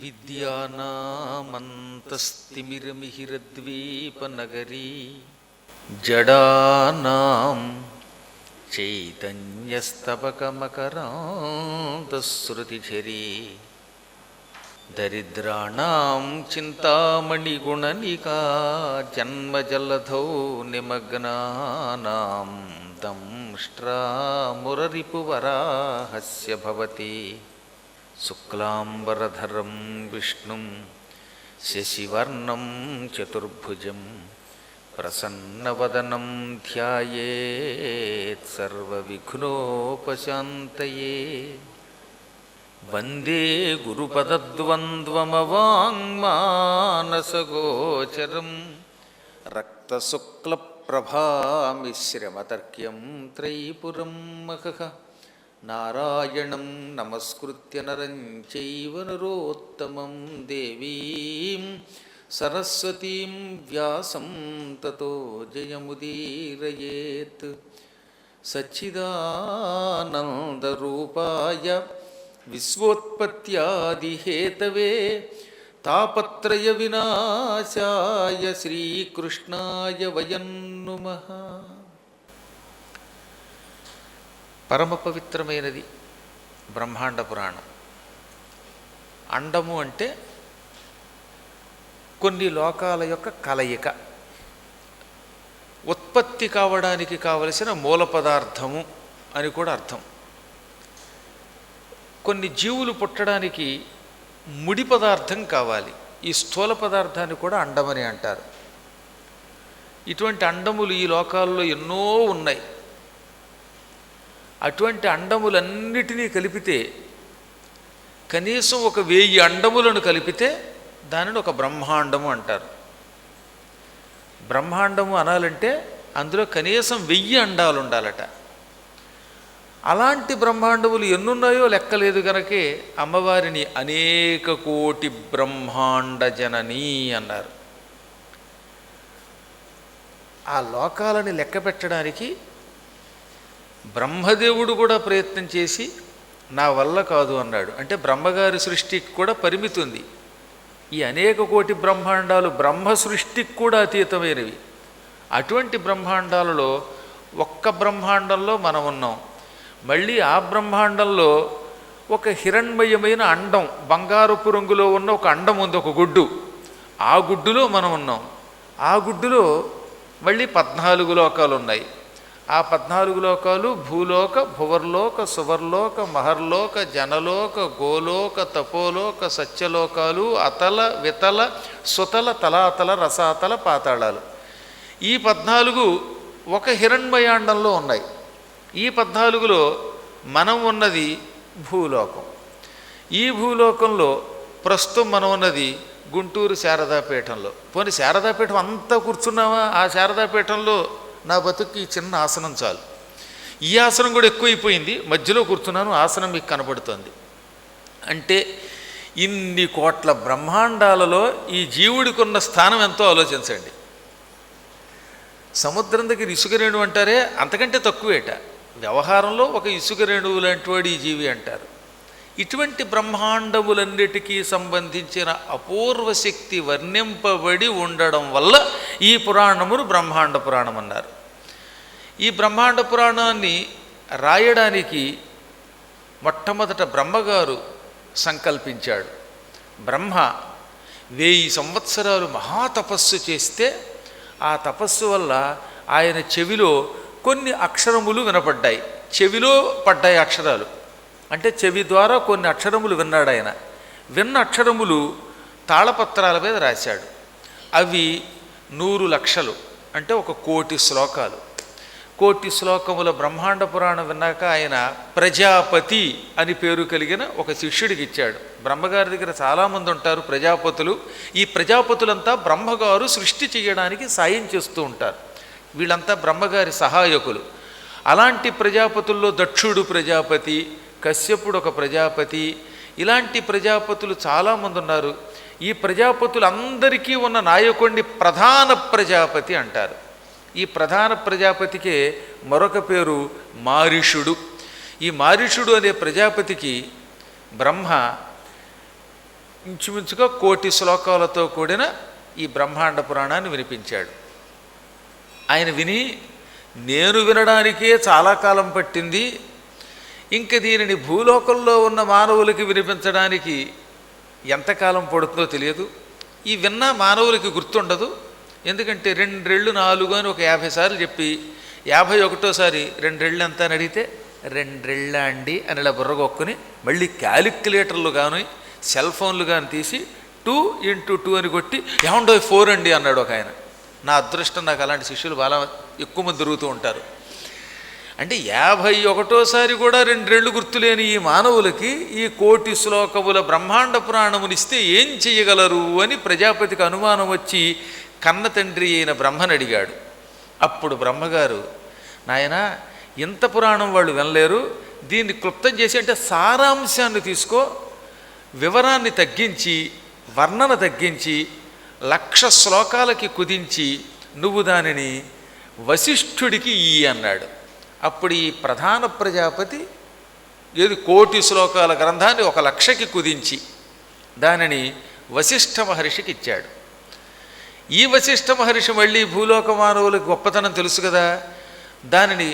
విద్యానామంతస్తిమిరమిహిరద్వీపనగరీ జడానాం చైతన్యస్తబకమకరాంతశ్రుతిఝరీ దరిద్రాణాం చింతామణిగుణనికా జన్మజలధౌ నిమగ్నానాం దంష్ట్రామురరిపువరాహస్య భవతి శుక్లాంబరధరం విష్ణుం శశివర్ణం చతుర్భుజం ప్రసన్నవదనం ధ్యాయేత్ సర్వవిఘ్నోపశాంతయే. వందే గురుపదద్వంద్వమవాంగ్మానసగోచరం రక్తశుక్లప్రభామిశ్రమతర్క్యం త్రైపురం మహః. నారాయణం నమస్కృత్య నరం చైవ నరోత్తమం దేవీం సరస్వతీం వ్యాసం తతో జయముదీరయేత్. సచ్చిదానందరూపాయ విశ్వోత్పత్యాదిహేతవే తాపత్రయ వినాశాయ శ్రీకృష్ణాయ వయం నుమః. పరమ పవిత్రమైనది బ్రహ్మాండ పురాణం. అండము అంటే కొన్ని లోకాల యొక్క కలయిక, ఉత్పత్తి కావడానికి కావలసిన మూల పదార్థము అని కూడా అర్థం. కొన్ని జీవులు పుట్టడానికి ముడి పదార్థం కావాలి. ఈ స్థూల పదార్థాన్ని కూడా అండమని అంటారు. ఇటువంటి అండములు ఈ లోకాల్లో ఎన్నో ఉన్నాయి. అటువంటి అండములన్నిటినీ కలిపితే, కనీసం 1000 అండములను కలిపితే దానిని ఒక బ్రహ్మాండము అంటారు. బ్రహ్మాండము అనాలంటే అందులో కనీసం 1000 అండాలు ఉండాలట. అలాంటి బ్రహ్మాండములు ఎన్నున్నాయో లెక్కలేదు కనుకే అమ్మవారిని అనేక కోటి బ్రహ్మాండ జనని అన్నారు. ఆ లోకాలని లెక్క పెట్టడానికి బ్రహ్మదేవుడు కూడా ప్రయత్నం చేసి నా వల్ల కాదు అన్నాడు. అంటే బ్రహ్మగారి సృష్టికి కూడా పరిమితి ఉంది. ఈ అనేక కోటి బ్రహ్మాండాలు బ్రహ్మ సృష్టికి కూడా అతీతమైనవి. అటువంటి బ్రహ్మాండాలలో ఒక్క బ్రహ్మాండంలో మనం ఉన్నాం. మళ్ళీ ఆ బ్రహ్మాండంలో ఒక హిరణ్మయమైన అండం, బంగారపు రంగులో ఉన్న ఒక అండం ఉంది, ఒక గుడ్డు. ఆ గుడ్డులో మనం ఉన్నాం. ఆ గుడ్డులో మళ్ళీ 14 లోకాలు ఉన్నాయి. ఆ 14 లోకాలు భూలోక, భువర్లోక, సువర్లోక, మహర్లోక, జనలోక, గోలోక, తపోలోక, సత్యలోకాలు, అతల, వితల, సుతల, తలాతల, రసాతల, పాతాళాలు. ఈ 14 ఒక హిరణ్మయాండంలో ఉన్నాయి. ఈ 14లో మనం ఉన్నది భూలోకం. ఈ భూలోకంలో ప్రస్తుతం మనం ఉన్నది గుంటూరు శారదాపీఠంలో. పోనీ శారదాపీఠం అంతా కూర్చున్నామా? ఆ శారదాపీఠంలో నా బతుక్కి చిన్న ఆసనం చాలు. ఈ ఆసనం కూడా ఎక్కువైపోయింది, మధ్యలో కూర్చున్నాను, ఆసనం మీకు కనపడుతుంది. అంటే ఇన్ని కోట్ల బ్రహ్మాండాలలో ఈ జీవుడికి ఉన్న స్థానం ఎంతో ఆలోచించండి. సముద్రం దగ్గర ఇసుక రేణువు అంటారే, అంతకంటే తక్కువేట. వ్యవహారంలో ఒక ఇసుక రేణువు లాంటి వాడు ఈ జీవి అంటారు. ఇటువంటి బ్రహ్మాండములన్నిటికీ సంబంధించిన అపూర్వ శక్తి వర్ణింపబడి ఉండడం వల్ల ఈ పురాణమును బ్రహ్మాండ పురాణం అన్నారు. ఈ బ్రహ్మాండ పురాణాన్ని రాయడానికి మొట్టమొదట బ్రహ్మగారు సంకల్పించాడు. బ్రహ్మ 1000 సంవత్సరాలు మహాతపస్సు చేస్తే ఆ తపస్సు వల్ల ఆయన చెవిలో కొన్ని అక్షరములు వినపడ్డాయి. చెవిలో పడ్డాయి అక్షరాలు అంటే చెవి ద్వారా కొన్ని అక్షరములు విన్నాడు ఆయన. విన్న అక్షరములు తాళపత్రాల మీద రాశాడు. అవి 100 లక్షలు, అంటే 1,000,000 శ్లోకాలు. 1,000,000 శ్లోకముల బ్రహ్మాండ పురాణం విన్నాక ఆయన ప్రజాపతి అని పేరు కలిగిన ఒక శిష్యుడికి ఇచ్చాడు. బ్రహ్మగారి దగ్గర చాలామంది ఉంటారు ప్రజాపతులు. ఈ ప్రజాపతులంతా బ్రహ్మగారు సృష్టి చేయడానికి సాయం చేస్తూ ఉంటారు. వీళ్ళంతా బ్రహ్మగారి సహాయకులు. అలాంటి ప్రజాపతుల్లో దక్షుడు ప్రజాపతి, కశ్యపుడు ఒక ప్రజాపతి, ఇలాంటి ప్రజాపతులు చాలామంది ఉన్నారు. ఈ ప్రజాపతులందరికీ ఉన్న నాయకుడిని ప్రధాన ప్రజాపతి అంటారు. ఈ ప్రధాన ప్రజాపతికే మరొక పేరు మారీషుడు. ఈ మారీషుడు అనే ప్రజాపతికి బ్రహ్మ ఇంచుమించుగా 1,000,000 శ్లోకాలతో కూడిన ఈ బ్రహ్మాండ పురాణాన్ని వినిపించాడు. ఆయన విని నేను వినడానికే చాలా కాలం పట్టింది, ఇంక దీనిని భూలోకంలో ఉన్న మానవులకి వినిపించడానికి ఎంతకాలం పడుతుందో తెలియదు. ఈ విన్న మానవులకి గుర్తుండదు. ఎందుకంటే 2 రెళ్ళు 4 అని ఒక 50 సార్లు చెప్పి 51వ సారి 2 రెళ్ళు ఎంత అని అడిగితే 2 రెళ్ళ అండి అని ఇలా బుర్రగొక్కుని మళ్ళీ క్యాలిక్యులేటర్లు కానీ సెల్ ఫోన్లు కానీ తీసి 2 × 2 అని కొట్టి ఏమండో 4 అండి అన్నాడు ఒక ఆయన. నా అదృష్టం, నాకు అలాంటి శిష్యులు బాగా ఎక్కువ మంది దొరుకుతూ ఉంటారు. అంటే 51వ సారి కూడా 2 రెళ్ళు గుర్తులేని ఈ మానవులకి ఈ 1,000,000 శ్లోకముల బ్రహ్మాండ పురాణమునిస్తే ఏం చెయ్యగలరు అని ప్రజాపతికి అనుమానం వచ్చి కన్న తండ్రి అయిన బ్రహ్మని అడిగాడు. అప్పుడు బ్రహ్మగారు, నాయనా ఇంత పురాణం వాళ్ళు వినలేరు, దీన్ని క్లుప్తం చేసి అంటే సారాంశాన్ని తీసుకో, వివరాన్ని తగ్గించి వర్ణన తగ్గించి 1,00,000 శ్లోకాలకి కుదించి నువ్వు దానిని వశిష్ఠుడికి అన్నాడు. అప్పుడు ఈ ప్రధాన ప్రజాపతి 1,000,000 శ్లోకాల గ్రంథాన్ని 1,00,000కి కుదించి దానిని వశిష్ఠ మహర్షికి ఇచ్చాడు. ఈ వశిష్ఠ మహర్షి మళ్ళీ భూలోక మానవులకు గొప్పతనం తెలుసు కదా, దానిని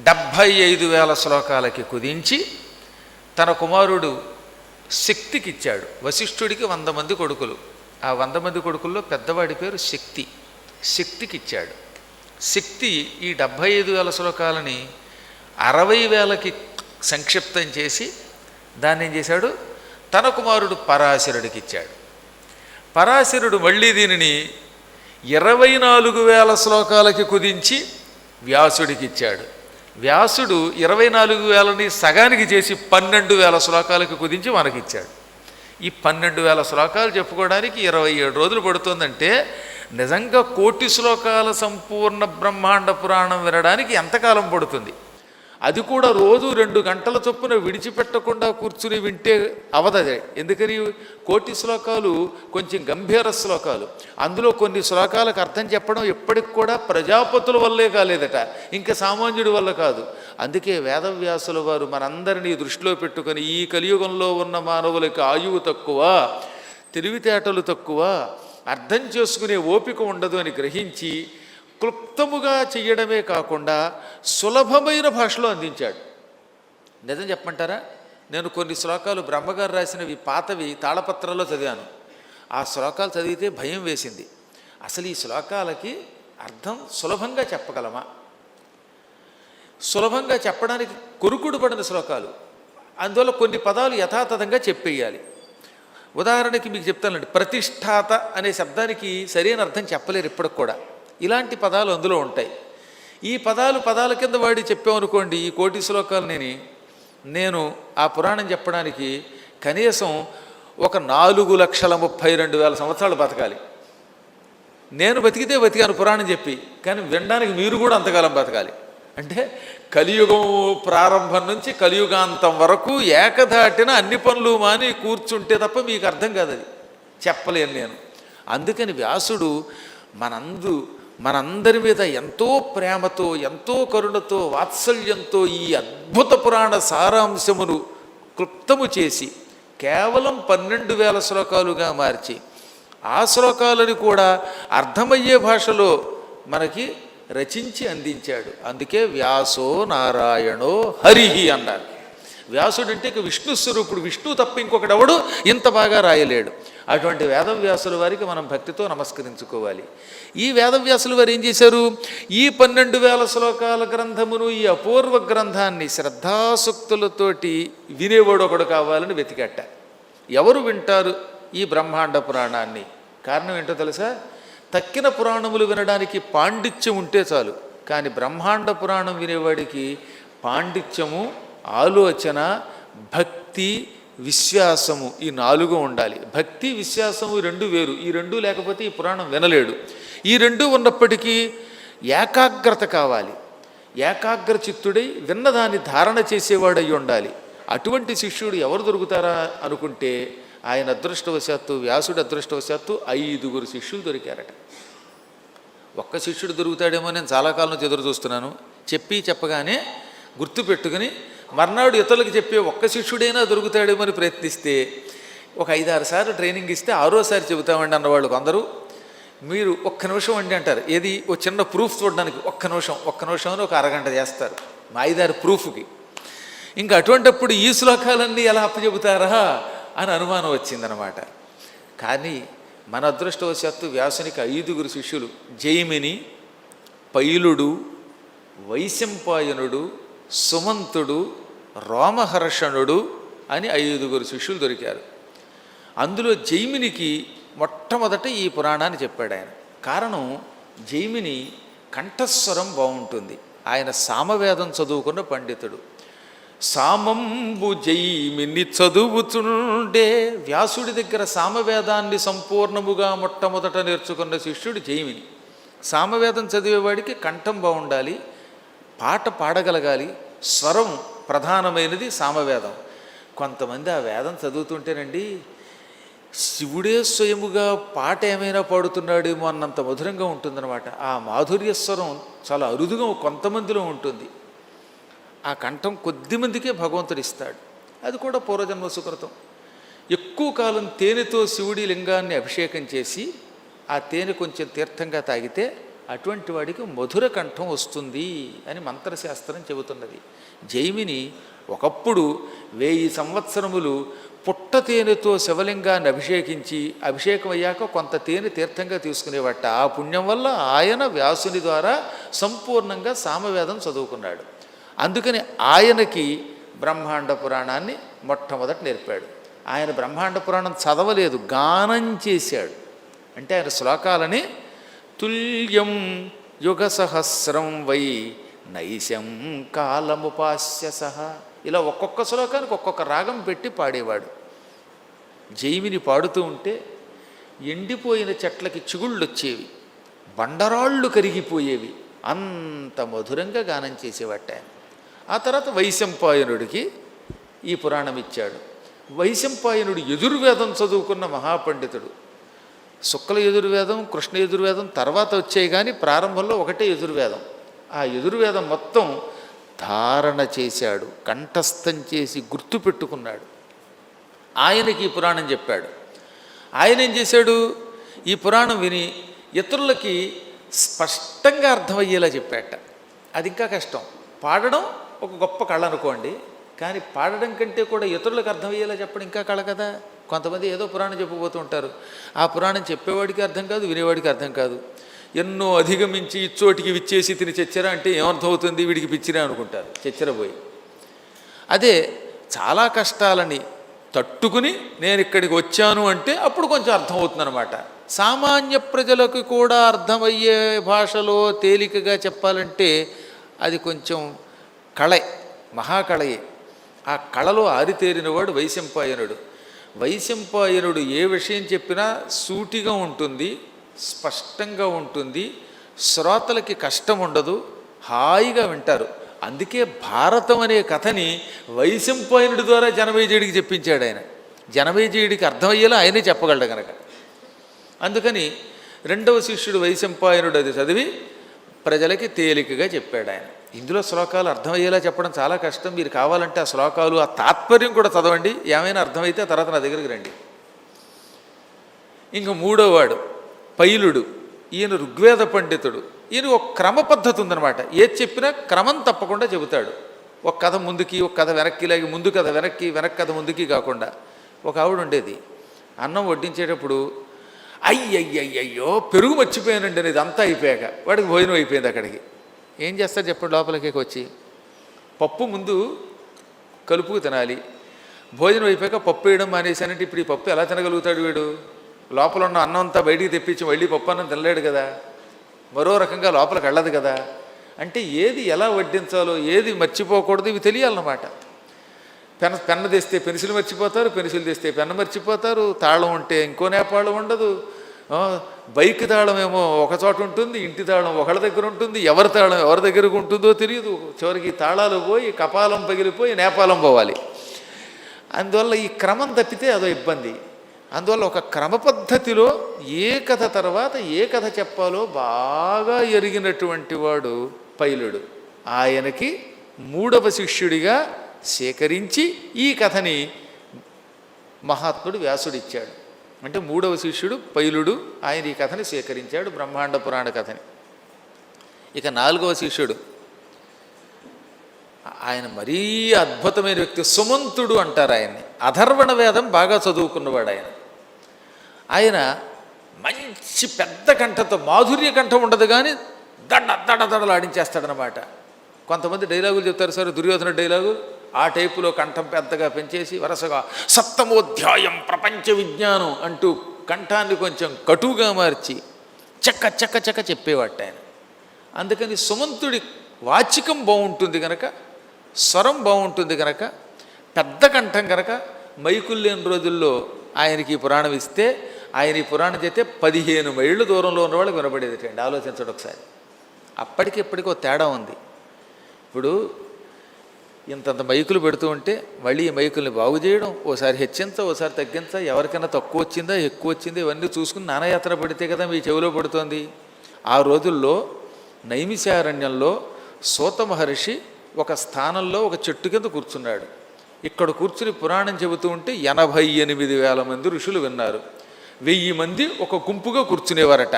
75,000 శ్లోకాలకి కుదించి తన కుమారుడు శక్తికి ఇచ్చాడు. వశిష్ఠుడికి 100 మంది కొడుకులు, ఆ 100 మంది కొడుకుల్లో పెద్దవాడి పేరు శక్తి, శక్తికి ఇచ్చాడు. శక్తి ఈ 75,000 శ్లోకాలని 60,000కి సంక్షిప్తం చేసి దాన్ని ఏం చేశాడు, తన కుమారుడు పరాశరుడికి ఇచ్చాడు. పరాశరుడు మళ్ళీ దీనిని 24,000 శ్లోకాలకి కుదించి వ్యాసుడికి ఇచ్చాడు. వ్యాసుడు 24,000ని సగానికి చేసి 12,000 శ్లోకాలకి కుదించి మనకిచ్చాడు. ఈ 12,000 శ్లోకాలు చెప్పుకోవడానికి 27 రోజులు పడుతుందంటే నిజంగా 1,000,000 శ్లోకాల సంపూర్ణ బ్రహ్మాండ పురాణం వినడానికి ఎంతకాలం పడుతుంది? అది కూడా రోజు 2 గంటల చొప్పున విడిచిపెట్టకుండా కూర్చుని వింటే అవదదే. ఎందుకని 1,000,000 శ్లోకాలు కొంచెం గంభీర శ్లోకాలు, అందులో కొన్ని శ్లోకాలకు అర్థం చెప్పడం ఎప్పటికి కూడా ప్రజాపతుల వల్లే కాలేదట, ఇంకా సామాన్యుడి వల్ల కాదు. అందుకే వేదవ్యాసుల వారు మనందరినీ దృష్టిలో పెట్టుకొని ఈ కలియుగంలో ఉన్న మానవులకి ఆయువు తక్కువ, తెలివితేటలు తక్కువ, అర్థం చేసుకునే ఓపిక ఉండదు అని గ్రహించి క్లుప్తముగా చెయ్యడమే కాకుండా సులభమైన భాషలో అందించాడు. నిజం చెప్పమంటారా, నేను కొన్ని శ్లోకాలు బ్రహ్మగారు రాసినవి పాతవి తాళపత్రాల్లో చదివాను. ఆ శ్లోకాలు చదివితే భయం వేసింది. అసలు ఈ శ్లోకాలకి అర్థం సులభంగా చెప్పగలమా? సులభంగా చెప్పడానికి కొరుకుడు పడిన శ్లోకాలు, అందువల్ల కొన్ని పదాలు యథాతథంగా చెప్పేయాలి. ఉదాహరణకి మీకు చెప్తానండి, ప్రతిష్ఠాత అనే శబ్దానికి సరైన అర్థం చెప్పలేరు ఇప్పటికి కూడా. ఇలాంటి పదాలు అందులో ఉంటాయి. ఈ పదాల కింద వాడి చెప్పామనుకోండి, ఈ 1,000,000 శ్లోకాలు నేను ఆ పురాణం చెప్పడానికి కనీసం ఒక 4,32,000 సంవత్సరాలు బతకాలి. నేను బతికాను పురాణం చెప్పి, కానీ వినడానికి మీరు కూడా అంతకాలం బతకాలి. అంటే కలియుగం ప్రారంభం నుంచి కలియుగాంతం వరకు ఏకధాటిన అన్ని పనులు మాని కూర్చుంటే తప్ప మీకు అర్థం కాదు, అది చెప్పలేను నేను. అందుకని వ్యాసుడు మనందరి మీద ఎంతో ప్రేమతో, ఎంతో కరుణతో, వాత్సల్యంతో ఈ అద్భుత పురాణ సారాంశమును క్లుప్తము చేసి కేవలం 12,000 శ్లోకాలుగా మార్చి ఆ శ్లోకాలను కూడా అర్థమయ్యే భాషలో మనకి రచించి అందించాడు. అందుకే వ్యాసో నారాయణో హరిహి అన్నారు. వ్యాసుడు అంటే ఇక విష్ణు స్వరూపుడు, విష్ణువు తప్ప ఇంకొకడెవడు ఇంత బాగా రాయలేడు. అటువంటి వేదవ్యాసుల వారికి మనం భక్తితో నమస్కరించుకోవాలి. ఈ వేదవ్యాసుల వారు ఏం చేశారు, ఈ 12,000 శ్లోకాల గ్రంథమును, ఈ అపూర్వ గ్రంథాన్ని శ్రద్ధాసక్తులతోటి వినేవాడు ఒకడు కావాలని వెతికట్ట. ఎవరు వింటారు ఈ బ్రహ్మాండ పురాణాన్ని? కారణం ఏంటో తెలుసా? తక్కిన పురాణములు వినడానికి పాండిత్యం ఉంటే చాలు, కానీ బ్రహ్మాండ పురాణం వినేవాడికి పాండిత్యము, ఆలోచన, భక్తి, విశ్వాసము ఈ 4 ఉండాలి. భక్తి, విశ్వాసము 2 వేరు. ఈ 2 లేకపోతే ఈ పురాణం వినలేడు. ఈ 2 ఉన్నప్పటికీ ఏకాగ్రత కావాలి. ఏకాగ్ర చిత్తుడై విన్నదాన్ని ధారణ చేసేవాడై ఉండాలి. అటువంటి శిష్యుడు ఎవరు దొరుకుతారా అనుకుంటే ఆయన అదృష్టవశాత్తు, వ్యాసుడు అదృష్టవశాత్తు 5 శిష్యులు దొరికారట. ఒక్క శిష్యుడు దొరుకుతాడేమో నేను చాలా కాలం నుంచి ఎదురు చూస్తున్నాను. చెప్పగానే గుర్తు పెట్టుకుని మర్నాడు ఇతరులకు చెప్పే ఒక్క శిష్యుడైనా దొరుకుతాడేమో అని ప్రయత్నిస్తే ఒక 5-6 సార్లు ట్రైనింగ్ ఇస్తే 6ఓసారి చెబుతామండి అన్నవాళ్ళు కొందరు. మీరు ఒక్క నిమిషం అండి అంటారు. ఏది ఒక చిన్న ప్రూఫ్ చూడడానికి ఒక్క నిమిషం అని ఒక అరగంట చేస్తారు మా 5-6 ప్రూఫ్కి. ఇంకా అటువంటిప్పుడు ఈ శ్లోకాలన్నీ ఎలా అప్పచెబుతారా అని అనుమానం వచ్చిందనమాట. కానీ మన అదృష్టవశాత్తు వ్యాసునికి 5గురు శిష్యులు, జైమిని, పైలుడు, వైశంపాయనుడు, సుమంతుడు, రోమహర్షణుడు అని 5గురు శిష్యులు దొరికారు. అందులో జైమినికి మొట్టమొదట ఈ పురాణాన్ని చెప్పాడు ఆయన. కారణం, జైమిని కంఠస్వరం బాగుంటుంది. ఆయన సామవేదం చదువుకున్న పండితుడు. సామంబు జైమిని చదువుతుండే, వ్యాసుడి దగ్గర సామవేదాన్ని సంపూర్ణముగా మొట్టమొదట నేర్చుకున్న శిష్యుడు జైమిని. సామవేదం చదివేవాడికి కంఠం బాగుండాలి, పాట పాడగలగాలి, స్వరం ప్రధానమైనది సామవేదం. కొంతమంది ఆ వేదం చదువుతుంటేనండి శివుడే స్వయముగా పాట ఏమైనా పాడుతున్నాడేమో అన్నంత మధురంగా ఉంటుందన్నమాట. ఆ మాధుర్య స్వరం చాలా అరుదుగా కొంతమందిలో ఉంటుంది. ఆ కంఠం కొద్దిమందికే భగవంతుడు ఇస్తాడు. అది కూడా పూర్వజన్మ సుకృతం. ఎక్కువ కాలం తేనెతో శివుడి లింగాన్ని అభిషేకం చేసి ఆ తేనె కొంచెం తీర్థంగా తాగితే అటువంటి వాడికి మధుర కంఠం వస్తుంది అని మంత్రశాస్త్రం చెబుతున్నది. జైమిని ఒకప్పుడు 1000 సంవత్సరములు పుట్ట తేనెతో శివలింగాన్ని అభిషేకించి అభిషేకం అయ్యాక కొంత తేనె తీర్థంగా తీసుకునేవాట. ఆ పుణ్యం వల్ల ఆయన వ్యాసుని ద్వారా సంపూర్ణంగా సామవేదం చదువుకున్నాడు. అందుకని ఆయనకి బ్రహ్మాండ పురాణాన్ని మొట్టమొదట నేర్పాడు. ఆయన బ్రహ్మాండ పురాణం చదవలేదు, గానం చేశాడు. అంటే ఆయన శ్లోకాలని తుల్యం యుగ సహస్రం వై నైశం కాలముపాస్య సహ, ఇలా ఒక్కొక్క శ్లోకానికి ఒక్కొక్క రాగం పెట్టి పాడేవాడు. జైమిని పాడుతూ ఉంటే ఎండిపోయిన చెట్లకి చిగుళ్ళు వచ్చేవి, బండరాళ్ళు కరిగిపోయేవి, అంత మధురంగా గానం చేసేవాట ఆయన. ఆ తర్వాత వైశంపాయనుడికి ఈ పురాణం ఇచ్చాడు. వైశంపాయనుడు యజుర్వేదం చదువుకున్న మహాపండితుడు. శుక్ల యజుర్వేదం, కృష్ణ యజుర్వేదం తర్వాత వచ్చాయి, కానీ ప్రారంభంలో ఒకటే యజుర్వేదం. ఆ యజుర్వేదం మొత్తం ధారణ చేశాడు, కంఠస్థం చేసి గుర్తుపెట్టుకున్నాడు. ఆయనకి ఈ పురాణం చెప్పాడు. ఆయన ఏం చేశాడు, ఈ పురాణం విని ఇతరులకి స్పష్టంగా అర్థమయ్యేలా చెప్పాట. అది ఇంకా కష్టం. పాడడం ఒక గొప్ప కళ అనుకోండి, కానీ పాడడం కంటే కూడా ఇతరులకు అర్థమయ్యేలా చెప్పడం ఇంకా కళ కదా. కొంతమంది ఏదో పురాణం చెప్పబోతూ ఉంటారు, ఆ పురాణం చెప్పేవాడికి అర్థం కాదు, వినేవాడికి అర్థం కాదు. ఎన్నో అధిగమించి ఇచ్చోటికి విచ్చేసి తిని చచ్చెర అంటే ఏమర్థమవుతుంది, వీడికి పిచ్చిరా అనుకుంటారు చెచ్చెరపోయి. అదే చాలా కష్టాలని తట్టుకుని నేను ఇక్కడికి వచ్చాను అంటే అప్పుడు కొంచెం అర్థమవుతుందన్నమాట. సామాన్య ప్రజలకు కూడా అర్థమయ్యే భాషలో తేలికగా చెప్పాలంటే అది కొంచెం కళే, మహాకళయే. ఆ కళలో ఆరితేరినవాడు వైశంపాయనుడు. వైశంపాయనుడు ఏ విషయం చెప్పినా సూటిగా ఉంటుంది, స్పష్టంగా ఉంటుంది, శ్రోతలకి కష్టం ఉండదు, హాయిగా వింటారు. అందుకే భారతం అనే కథని వైశంపాయనుడి ద్వారా జనమేజయుడికి చెప్పించాడు ఆయన. జనమేజయుడికి అర్థమయ్యేలా ఆయనే చెప్పగలడు కనుక. అందుకని రెండవ శిష్యుడు వైశంపాయనుడు అది చదివి ప్రజలకి తేలికగా చెప్పాడు ఆయన. ఇందులో శ్లోకాలు అర్థమయ్యేలా చెప్పడం చాలా కష్టం. మీరు కావాలంటే ఆ శ్లోకాలు ఆ తాత్పర్యం కూడా చదవండి, ఏమైనా అర్థమైతే తర్వాత నా దగ్గరికి రండి. ఇంక మూడోవాడు పైలుడు. ఈయన ఋగ్వేద పండితుడు. ఈయన ఒక క్రమ పద్ధతి ఉందన్నమాట. ఏది చెప్పినా క్రమం తప్పకుండా చెబుతాడు. ఒక కథ ముందుకి, ఒక కథ వెనక్కి, లాగి ముందు కథ వెనక్కి, వెనక్కి కథ ముందుకి కాకుండా. ఒక ఆవిడ ఉండేది, అన్నం వడ్డించేటప్పుడు అయ్యయ్యయ్యో పెరుగు మర్చిపోయానండి అనేది అంతా అయిపోయాక వాడికి భోజనం అయిపోయింది. అక్కడికి ఏం చేస్తారు చెప్పండి, లోపలికి వచ్చి పప్పు ముందు కలుపుకు తినాలి, భోజనం అయిపోయాక పప్పు వేయడం మానేశానంటే ఇప్పుడు ఈ పప్పు ఎలా తినగలుగుతాడు వీడు? లోపల ఉన్న అన్నం అంతా బయటికి తెప్పించి మళ్ళీ పప్పు అన్నం తినలేడు కదా, మరో రకంగా లోపలికి వెళ్ళదు కదా. అంటే ఏది ఎలా వడ్డించాలో, ఏది మర్చిపోకూడదు, ఇవి తెలియాలన్నమాట. పెన్ను తెస్తే పెన్సిల్ మర్చిపోతారు, పెన్సిల్ తెస్తే పెన్ను మర్చిపోతారు, తాళం ఉంటే ఇంకో నేపాళం ఉండదు, బైక్ తాళం ఏమో ఒక చోట ఉంటుంది, ఇంటి తాళం ఒకళ్ళ దగ్గర ఉంటుంది, ఎవరి తాళం ఎవరి దగ్గరకు ఉంటుందో తెలియదు. చివరికి తాళాలు పోయి కపాలం పగిలిపోయి నేపాలం పోవాలి. అందువల్ల ఈ క్రమం తప్పితే అదో ఇబ్బంది. అందువల్ల ఒక క్రమ పద్ధతిలో ఏ కథ తర్వాత ఏ కథ చెప్పాలో బాగా ఎరిగినటువంటి వాడు పైలుడు. ఆయనకి మూడవ శిష్యుడిగా సేకరించి ఈ కథని మహాత్ముడు వ్యాసుడిచ్చాడు. అంటే 3వ శిష్యుడు పైలుడు, ఆయన ఈ కథని స్వీకరించాడు, బ్రహ్మాండ పురాణ కథని. ఇక 4వ శిష్యుడు, ఆయన మరీ అద్భుతమైన వ్యక్తి, సుమంతుడు అంటారు ఆయన్ని. అధర్వణ వేదం బాగా చదువుకున్నవాడు ఆయన. ఆయన మంచి పెద్ద కంఠంతో, మాధుర్య కంఠం ఉండదు కానీ దడలాడించేస్తాడనమాట. కొంతమంది డైలాగులు చెప్తారు సార్, దుర్యోధన డైలాగు, ఆ టైపులో కంఠం పెద్దగా పెంచేసి వరుసగా 7వ అధ్యాయం ప్రపంచ విజ్ఞానం అంటూ కంఠాన్ని కొంచెం కటువుగా మార్చి చక్క చక్క చక్క చెప్పేవాట ఆయన. అందుకని సుమంతుడి వాచికం బాగుంటుంది కనుక, స్వరం బాగుంటుంది కనుక, పెద్ద కంఠం కనుక మైకులు లేని రోజుల్లో ఆయనకి ఈ పురాణం ఇస్తే, ఆయన ఈ పురాణం చేస్తే 15 మైళ్ళ దూరంలో ఉన్న వాళ్ళకి వినపడేదిటండి. ఆలోచించడం ఒకసారి. అప్పటికి ఇప్పటికీ ఒక తేడా ఉంది. ఇప్పుడు ఇంతంత మైకులు పెడుతూ ఉంటే మళ్ళీ ఈ మైకుల్ని బాగు చేయడం, ఓసారి హెచ్చించ, ఓసారి తగ్గించ, ఎవరికైనా తక్కువ వచ్చిందా ఎక్కువ వచ్చిందా ఇవన్నీ చూసుకుని నానాయాత్ర పడితే కదా మీ చెవిలో పడుతోంది. ఆ రోజుల్లో నైమిషారణ్యంలో సూత మహర్షి ఒక స్థానంలో ఒక చెట్టు కింద కూర్చున్నాడు. ఇక్కడ కూర్చుని పురాణం చెబుతూ ఉంటే 88,000 మంది ఋషులు విన్నారు. 1000 మంది ఒక గుంపుగా కూర్చునేవారట.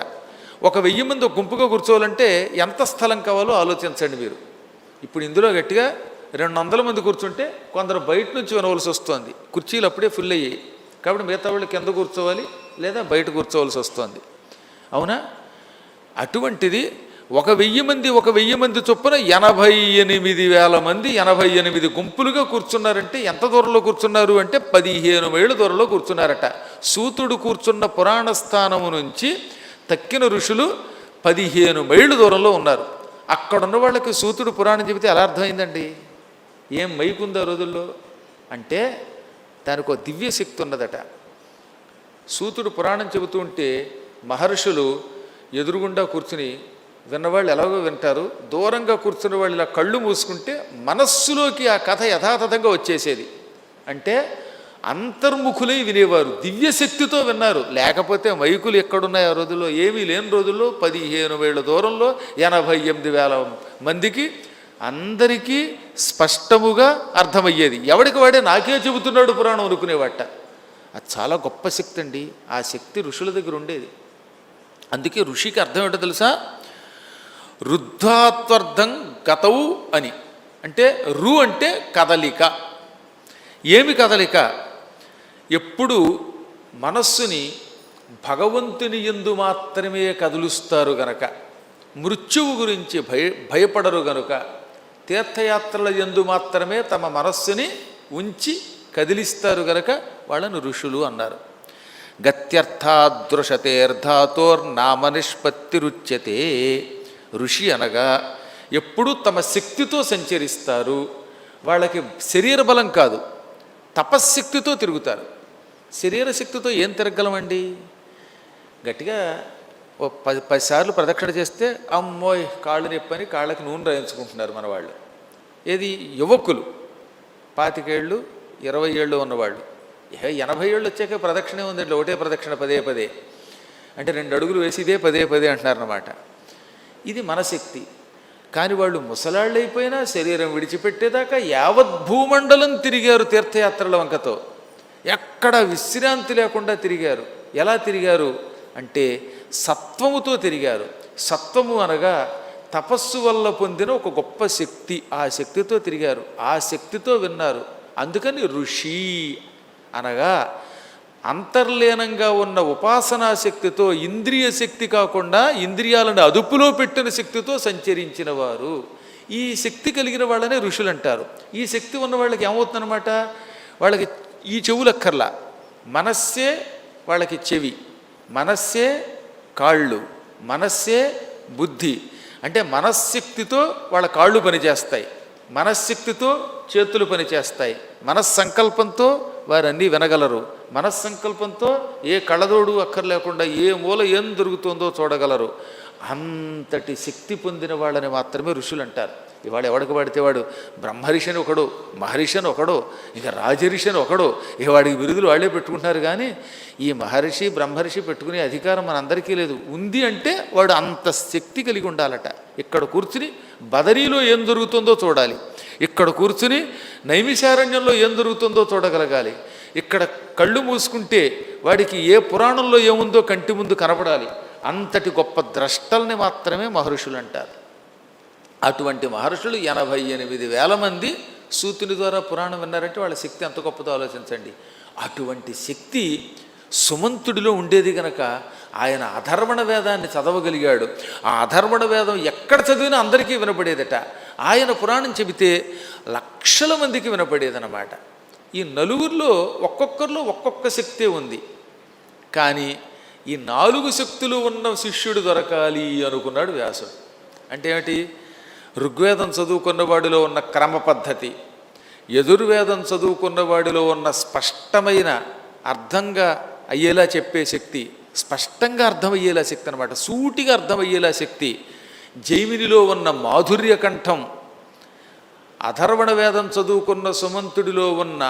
ఒక 1000 మంది ఒక గుంపుగా కూర్చోవాలంటే ఎంత స్థలం కావాలో ఆలోచించండి మీరు. ఇప్పుడు ఇందులో గట్టిగా 200 మంది కూర్చుంటే కొందరు బయట నుంచి వినవలసి వస్తుంది. కుర్చీలు అప్పుడే ఫుల్ అయ్యాయి కాబట్టి మిగతా వాళ్ళు కింద కూర్చోవాలి లేదా బయట కూర్చోవలసి వస్తుంది. అవునా? అటువంటిది ఒక 1000 మంది చొప్పున 88,000 మంది 88 గుంపులుగా కూర్చున్నారంటే ఎంత దూరంలో కూర్చున్నారు అంటే 15 మైళ్ళ దూరంలో కూర్చున్నారట. సూతుడు కూర్చున్న పురాణ స్థానము నుంచి తక్కిన ఋషులు 15 మైళ్ళ దూరంలో ఉన్నారు. అక్కడున్న వాళ్ళకి సూతుడు పురాణం చెబితే ఎలా అర్థమైందండి? ఏం మైకుంది ఆ రోజుల్లో అంటే దానికి ఒక దివ్య శక్తి ఉన్నదట. సూతుడు పురాణం చెబుతూ ఉంటే మహర్షులు ఎదురుగుండా కూర్చుని విన్నవాళ్ళు ఎలాగో వింటారు, దూరంగా కూర్చున్న వాళ్ళు ఇలా కళ్ళు మూసుకుంటే మనస్సులోకి ఆ కథ యథాతథంగా వచ్చేసేది. అంటే అంతర్ముఖులై వినేవారు, దివ్యశక్తితో విన్నారు. లేకపోతే మైకులు ఎక్కడున్నాయి ఆ రోజుల్లో? ఏమీ లేని రోజుల్లో 15 మైళ్ళ దూరంలో 88,000 మందికి అందరికీ స్పష్టముగా అర్థమయ్యేది. ఎవడికి వాడే నాకే చెబుతున్నాడు పురాణం అనుకునేవాట. అది చాలా గొప్ప శక్తి అండి. ఆ శక్తి ఋషుల దగ్గర ఉండేది. అందుకే ఋషికి అర్థం ఏంటో తెలుసా? రుద్ధాత్వర్థం గతవు అని. అంటే రు అంటే కదలిక. ఏమి కదలిక? ఎప్పుడు మనస్సుని భగవంతుని యందు మాత్రమే కదులుస్తారు గనక, మృత్యువు గురించి భయపడరు గనుక, తీర్థయాత్రల యందు మాత్రమే తమ మనస్సుని ఉంచి కదిలిస్తారు గనక వాళ్ళను ఋషులు అన్నారు. గత్యర్థాదృశతేర్ధాతోర్నామ నిష్పత్తిరుచ్యతే. ఋషి అనగా ఎప్పుడూ తమ శక్తితో సంచరిస్తారు. వాళ్ళకి శరీర బలం కాదు, తపశ్శక్తితో తిరుగుతారు. శరీర శక్తితో ఏం తిరగలమండి? గట్టిగా ఓ 10 సార్లు ప్రదక్షిణ చేస్తే అమ్మోయ్ కాళ్ళు నొప్పని కాళ్ళకి నూనె రాయించుకుంటున్నారు మన వాళ్ళు. ఏది? యువకులు 25 ఏళ్ళు 20 ఏళ్ళు ఉన్నవాళ్ళు. 80 ఏళ్ళు వచ్చాక ప్రదక్షిణే ఉందండి, ఒకటే ప్రదక్షిణ పదే అంటే 2 అడుగులు వేసి ఇదే పదే అంటున్నారన్నమాట. ఇది మన శక్తి. కానీ వాళ్ళు ముసలాళ్ళు అయిపోయినా శరీరం విడిచిపెట్టేదాకా యావత్ భూమండలం తిరిగారు తీర్థయాత్రల వంకతో. ఎక్కడ విశ్రాంతి లేకుండా తిరిగారు. ఎలా తిరిగారు అంటే సత్వముతో తిరిగారు. సత్వము అనగా తపస్సు వల్ల పొందిన ఒక గొప్ప శక్తి. ఆ శక్తితో తిరిగారు, ఆ శక్తితో విన్నారు. అందుకని ఋషి అనగా అంతర్లీనంగా ఉన్న ఉపాసనా శక్తితో, ఇంద్రియ శక్తి కాకుండా ఇంద్రియాలను అదుపులో పెట్టిన శక్తితో సంచరించిన వారు. ఈ శక్తి కలిగిన వాళ్ళనే ఋషులు అంటారు. ఈ శక్తి ఉన్న వాళ్ళకి ఏమవుతుందన్నమాట? వాళ్ళకి ఈ చెవులక్కర్లా, మనస్సే వాళ్ళకి చెవి, మనస్సే కాళ్ళు, మనస్సే బుద్ధి. అంటే మనశ్శక్తితో వాళ్ళ కాళ్ళు పనిచేస్తాయి, మనశ్శక్తితో చేతులు పనిచేస్తాయి, మనస్సంకల్పంతో వారన్నీ వినగలరు, మనస్సంకల్పంతో ఏ కళ్ళదోడు అక్కర్లేకుండా ఏ మూల ఏం దొరుకుతుందో చూడగలరు. అంతటి శక్తి పొందిన వాళ్ళని మాత్రమే ఋషులు అంటారు. ఇవాళ ఎవడికి పడితే వాడు బ్రహ్మర్షి అని ఒకడు, మహర్షి అని ఒకడు, ఇంకా రాజర్షి అని ఒకడు, ఇక వాడికి బిరుదులు వాళ్ళే పెట్టుకుంటున్నారు. కానీ ఈ మహర్షి బ్రహ్మర్షి పెట్టుకునే అధికారం మనందరికీ లేదు. ఉంది అంటే వాడు అంత శక్తి కలిగి ఉండాలట. ఇక్కడ కూర్చుని బదరీలో ఏం జరుగుతుందో చూడాలి, ఇక్కడ కూర్చుని నైమిషారణ్యంలో ఏం జరుగుతుందో చూడగలగాలి, ఇక్కడ కళ్ళు మూసుకుంటే వాడికి ఏ పురాణంలో ఏముందో కంటి ముందు కనపడాలి. అంతటి గొప్ప ద్రష్టల్ని మాత్రమే మహర్షులు అంటారు. అటువంటి మహర్షులు 88,000 మంది సూతుని ద్వారా పురాణం విన్నారంటే వాళ్ళ శక్తి ఎంత గొప్పదో ఆలోచించండి. అటువంటి శక్తి సుమంతుడిలో ఉండేది గనక ఆయన అధర్వణ వేదాన్ని చదవగలిగాడు. ఆ అధర్వణ వేదం ఎక్కడ చదివినా అందరికీ వినపడేదట. ఆయన పురాణం చెబితే లక్షల మందికి వినపడేదన్నమాట. ఈ నలుగురిలో ఒక్కొక్కరిలో ఒక్కొక్క శక్తే ఉంది. కానీ ఈ 4 శక్తులు ఉన్న శిష్యుడు దొరకాలి అనుకున్నాడు వ్యాసుడు. అంటే ఏమిటి? ఋగ్వేదం చదువుకున్న వాడిలో ఉన్న క్రమ పద్ధతి, యజుర్వేదం చదువుకున్న వాడిలో ఉన్న స్పష్టమైన అర్థంగా అయ్యేలా చెప్పే శక్తి, స్పష్టంగా అర్థమయ్యేలా శక్తి అనమాట, సూటిగా అర్థమయ్యేలా శక్తి, జైమినిలో ఉన్న మాధుర్య కంఠం, అథర్వణ వేదం చదువుకున్న సుమంతుడిలో ఉన్న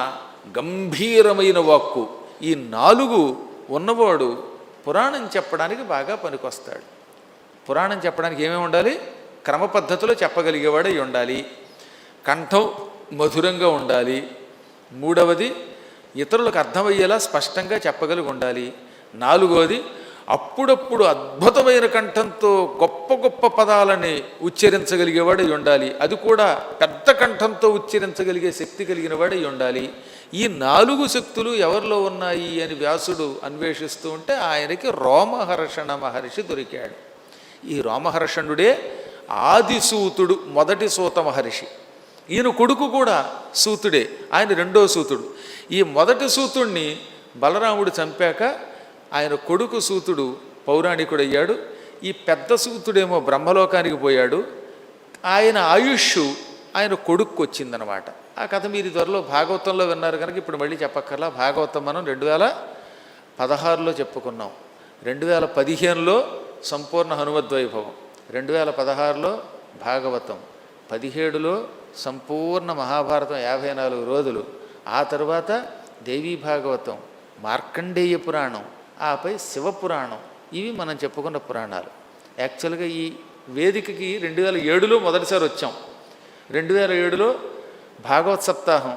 గంభీరమైన వాక్కు, ఈ 4 ఉన్నవాడు పురాణం చెప్పడానికి బాగా పనికొస్తాడు. పురాణం చెప్పడానికి ఏమేమి ఉండాలి? క్రమ పద్ధతిలో చెప్పగలిగేవాడై ఉండాలి, కంఠం మధురంగా ఉండాలి, 3వది ఇతరులకు అర్థమయ్యేలా స్పష్టంగా చెప్పగలిగి ఉండాలి, 4వది అప్పుడప్పుడు అద్భుతమైన కంఠంతో గొప్ప గొప్ప పదాలని ఉచ్చరించగలిగేవాడై ఉండాలి, అది కూడా పెద్ద కంఠంతో ఉచ్చరించగలిగే శక్తి కలిగిన వాడై ఉండాలి. ఈ 4 శక్తులు ఎవరిలో ఉన్నాయి అని వ్యాసుడు అన్వేషిస్తూ ఉంటే ఆయనకి రోమహర్షణ మహర్షి దొరికాడు. ఈ రోమహర్షణుడే ఆదిసూతుడు, మొదటి సూత మహర్షి. ఈయన కొడుకు కూడా సూతుడే, ఆయన 2వ సూతుడు. ఈ మొదటి సూతుడిని బలరాముడు చంపాక ఆయన కొడుకు సూతుడు పౌరాణికుడయ్యాడు. ఈ పెద్ద సూతుడేమో బ్రహ్మలోకానికి పోయాడు. ఆయన ఆయుష్ ఆయన కొడుక్కు వచ్చిందనమాట. ఆ కథ మీరు త్వరలో భాగవతంలో విన్నారు కనుక ఇప్పుడు మళ్ళీ చెప్పక్కర్లా. భాగవతం మనం 2016లో చెప్పుకున్నాం, 2015లో సంపూర్ణ హనుమద్వైభవం, 2016లో భాగవతం, 17లో సంపూర్ణ మహాభారతం 54 రోజులు, ఆ తర్వాత దేవీ భాగవతం, మార్కండేయ పురాణం, ఆపై శివపురాణం. ఇవి మనం చెప్పుకున్న పురాణాలు. యాక్చువల్గా ఈ వేదికకి 2007లో మొదటిసారి వచ్చాం. 2007లో భాగవత్ సప్తాహం,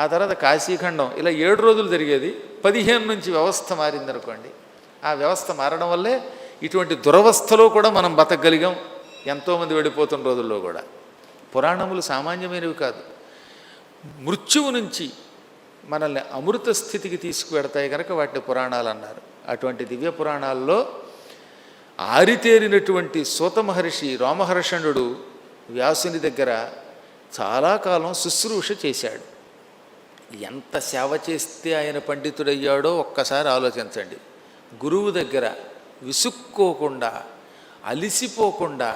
ఆ తర్వాత కాశీఖండం, ఇలా 7 రోజులు జరిగేది. 15 నుంచి వ్యవస్థ మారిందనుకోండి. ఆ వ్యవస్థ మారడం వల్లే ఇటువంటి దురవస్థలో కూడా మనం బతకగలిగాం, ఎంతోమంది వెళ్ళిపోతున్న రోజుల్లో కూడా. పురాణములు సామాన్యమైనవి కాదు. మృత్యువు నుంచి మనల్ని అమృత స్థితికి తీసుకువెడతాయి కనుక వాటిని పురాణాలు అన్నారు. అటువంటి దివ్య పురాణాల్లో ఆరితేరినటువంటి సూత మహర్షి రోమహర్షణుడు వ్యాసుని దగ్గర చాలా కాలం శుశ్రూష చేశాడు. ఎంత సేవ చేస్తే ఆయన పండితుడయ్యాడో ఒక్కసారి ఆలోచించండి. గురువు దగ్గర విసుక్కోకుండా, అలిసిపోకుండా,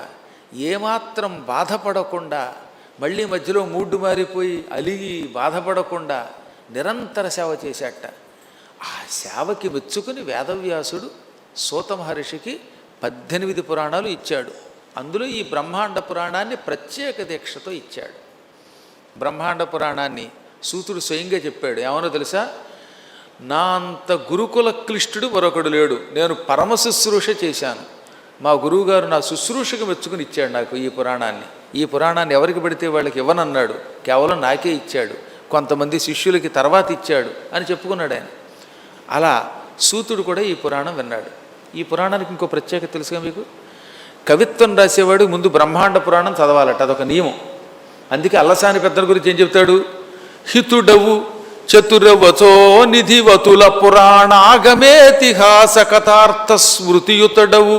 ఏమాత్రం బాధపడకుండా, మళ్ళీ మధ్యలో మూడ్డు మారిపోయి అలిగి బాధపడకుండా నిరంతర సేవ చేశాట. ఆ సేవకి మెచ్చుకుని వేదవ్యాసుడు సూత మహర్షికి 18 పురాణాలు ఇచ్చాడు. అందులో ఈ బ్రహ్మాండ పురాణాన్ని ప్రత్యేక దీక్షతో ఇచ్చాడు. బ్రహ్మాండ పురాణాన్ని సూతుడు స్వయంగా చెప్పాడు. ఏమనో తెలుసా? నా అంత గురుకుల క్లిష్టుడు మరొకడు లేడు, నేను పరమ శుశ్రూష చేశాను. మా గురువుగారు నా శుశ్రూషకు మెచ్చుకుని ఇచ్చాడు నాకు ఈ పురాణాన్ని. ఈ పురాణాన్ని ఎవరికి పడితే వాళ్ళకి ఇవ్వనన్నాడు, కేవలం నాకే ఇచ్చాడు, కొంతమంది శిష్యులకి తర్వాత ఇచ్చాడు అని చెప్పుకున్నాడు ఆయన. అలా సూతుడు కూడా ఈ పురాణం విన్నాడు. ఈ పురాణానికి ఇంకో ప్రత్యేకత తెలుసుగా మీకు? కవిత్వం రాసేవాడు ముందు బ్రహ్మాండ పురాణం చదవాలట, అదొక నియమం. అందుకే అల్లసాని పెద్దల గురించి ఏం చెప్తాడు? హితుడవు చతురవచో నిధివతుల పురాణాగమేతిహాస కథార్థ స్మృతియుతడవు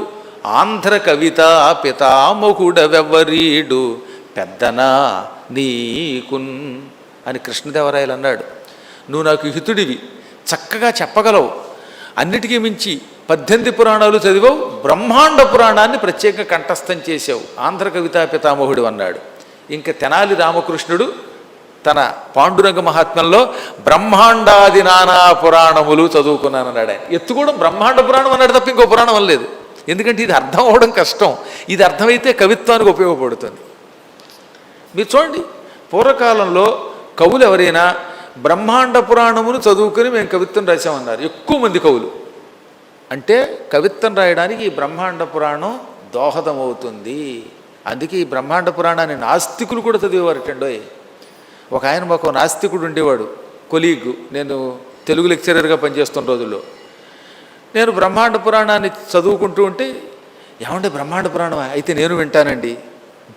ఆంధ్ర కవిత పితామహుడవెవ్వరీడు పెద్దనా నీకున్ అని కృష్ణదేవరాయలు అన్నాడు. నువ్వు నాకు హితుడివి, చక్కగా చెప్పగలవు, అన్నిటికీ మించి 18 పురాణాలు చదివావు, బ్రహ్మాండ పురాణాన్ని ప్రత్యేకంగా కంఠస్థం చేసావు, ఆంధ్ర కవితా పితామహుడు అన్నాడు. ఇంకా తెనాలి రామకృష్ణుడు తన పాండురంగ మహాత్మ్యంలో బ్రహ్మాండాది నానా పురాణములు చదువుకున్నానన్నాడు ఆయన. ఎత్తుకోవడం బ్రహ్మాండ పురాణం అన్నాడు తప్ప ఇంకో పురాణం అనలేదు. ఎందుకంటే ఇది అర్థం అవడం కష్టం, ఇది అర్థమైతే కవిత్వానికి ఉపయోగపడుతుంది. మీరు చూడండి, పూర్వకాలంలో కవులు ఎవరైనా బ్రహ్మాండ పురాణమును చదువుకొని మేము కవిత్వం రాసామన్నారు ఎక్కువ మంది కవులు. అంటే కవిత్వం రాయడానికి ఈ బ్రహ్మాండ పురాణం దోహదమవుతుంది. అందుకే ఈ బ్రహ్మాండ పురాణాన్ని నాస్తికులు కూడా చదివేవారటండోయ్. ఒక ఆయన మాకు నాస్తికుడు ఉండేవాడు, కొలీగ్, నేను తెలుగు లెక్చరర్గా పనిచేస్తున్న రోజుల్లో. నేను బ్రహ్మాండ పురాణాన్ని చదువుకుంటూ ఉంటే, ఏమంటే బ్రహ్మాండ పురాణం అయితే నేను వింటానండి,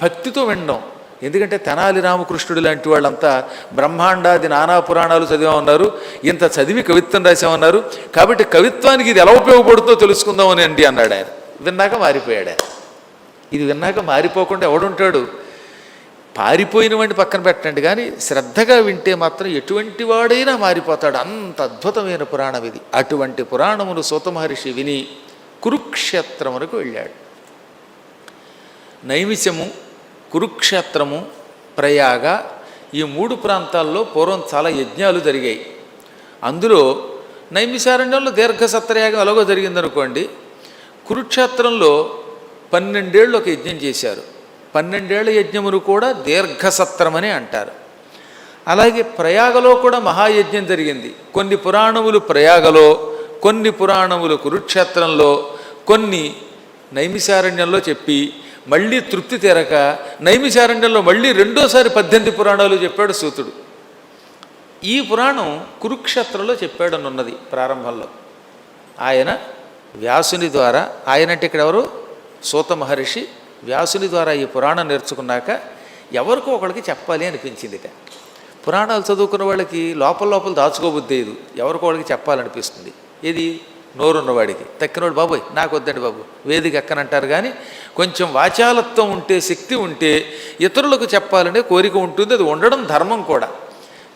భక్తితో వినడం. ఎందుకంటే తెనాలి రామకృష్ణుడు లాంటి వాళ్ళంతా బ్రహ్మాండాది నానా పురాణాలు చదివామన్నారు, ఇంత చదివి కవిత్వం రాసామన్నారు, కాబట్టి కవిత్వానికి ఇది ఎలా ఉపయోగపడుతుందో తెలుసుకుందామని అండి అన్నాడు ఆయన. విన్నాక మారిపోయాడు ఆయన. ఇది విన్నాక మారిపోకుండా ఎవడుంటాడు? పారిపోయిన వాడిని పక్కన పెట్టండి, కానీ శ్రద్ధగా వింటే మాత్రం ఎటువంటి వాడైనా మారిపోతాడు. అంత అద్భుతమైన పురాణం ఇది. అటువంటి పురాణమును సూత మహర్షి విని కురుక్షేత్రమునకు వెళ్ళాడు. నైమిషము, కురుక్షేత్రము, ప్రయాగ ఈ 3 ప్రాంతాల్లో పూర్వం చాలా యజ్ఞాలు జరిగాయి. అందులో నైమిషారణ్యంలో దీర్ఘసత్రయాగం ఎలాగో జరిగిందనుకోండి, కురుక్షేత్రంలో 12 ఏళ్ళు ఒక యజ్ఞం చేశారు. 12 ఏళ్ల యజ్ఞమును కూడా దీర్ఘసత్రమని అంటారు. అలాగే ప్రయాగలో కూడా మహాయజ్ఞం జరిగింది. కొన్ని పురాణములు ప్రయాగలో, కొన్ని పురాణములు కురుక్షేత్రంలో, కొన్ని నైమిషారణ్యంలో చెప్పి మళ్ళీ తృప్తి తీరక నైమిషారణ్యంలో మళ్ళీ రెండోసారి 18 పురాణాలు చెప్పాడు సూతుడు. ఈ పురాణం కురుక్షేత్రంలో చెప్పాడనున్నది ప్రారంభంలో. ఆయన వ్యాసుని ద్వారా, ఆయన అంటే ఇక్కడ ఎవరు? సూత మహర్షి వ్యాసుని ద్వారా ఈ పురాణం నేర్చుకున్నాక ఎవరికో ఒకరికి చెప్పాలి అనిపించిందిట. పురాణాలు చదువుకున్న వాళ్ళకి లోపల దాచుకోబుద్దేదు, ఎవరికో ఒకరికి చెప్పాలనిపిస్తుంది. ఇది నోరున్నవాడికి. తక్కినవాడు బాబోయ్ నాకు వద్దండి బాబు వేదిక ఎక్కనంటారు. కానీ కొంచెం వాచాలత్వం ఉంటే, శక్తి ఉంటే ఇతరులకు చెప్పాలనే కోరిక ఉంటుంది. అది ఉండడం ధర్మం కూడా.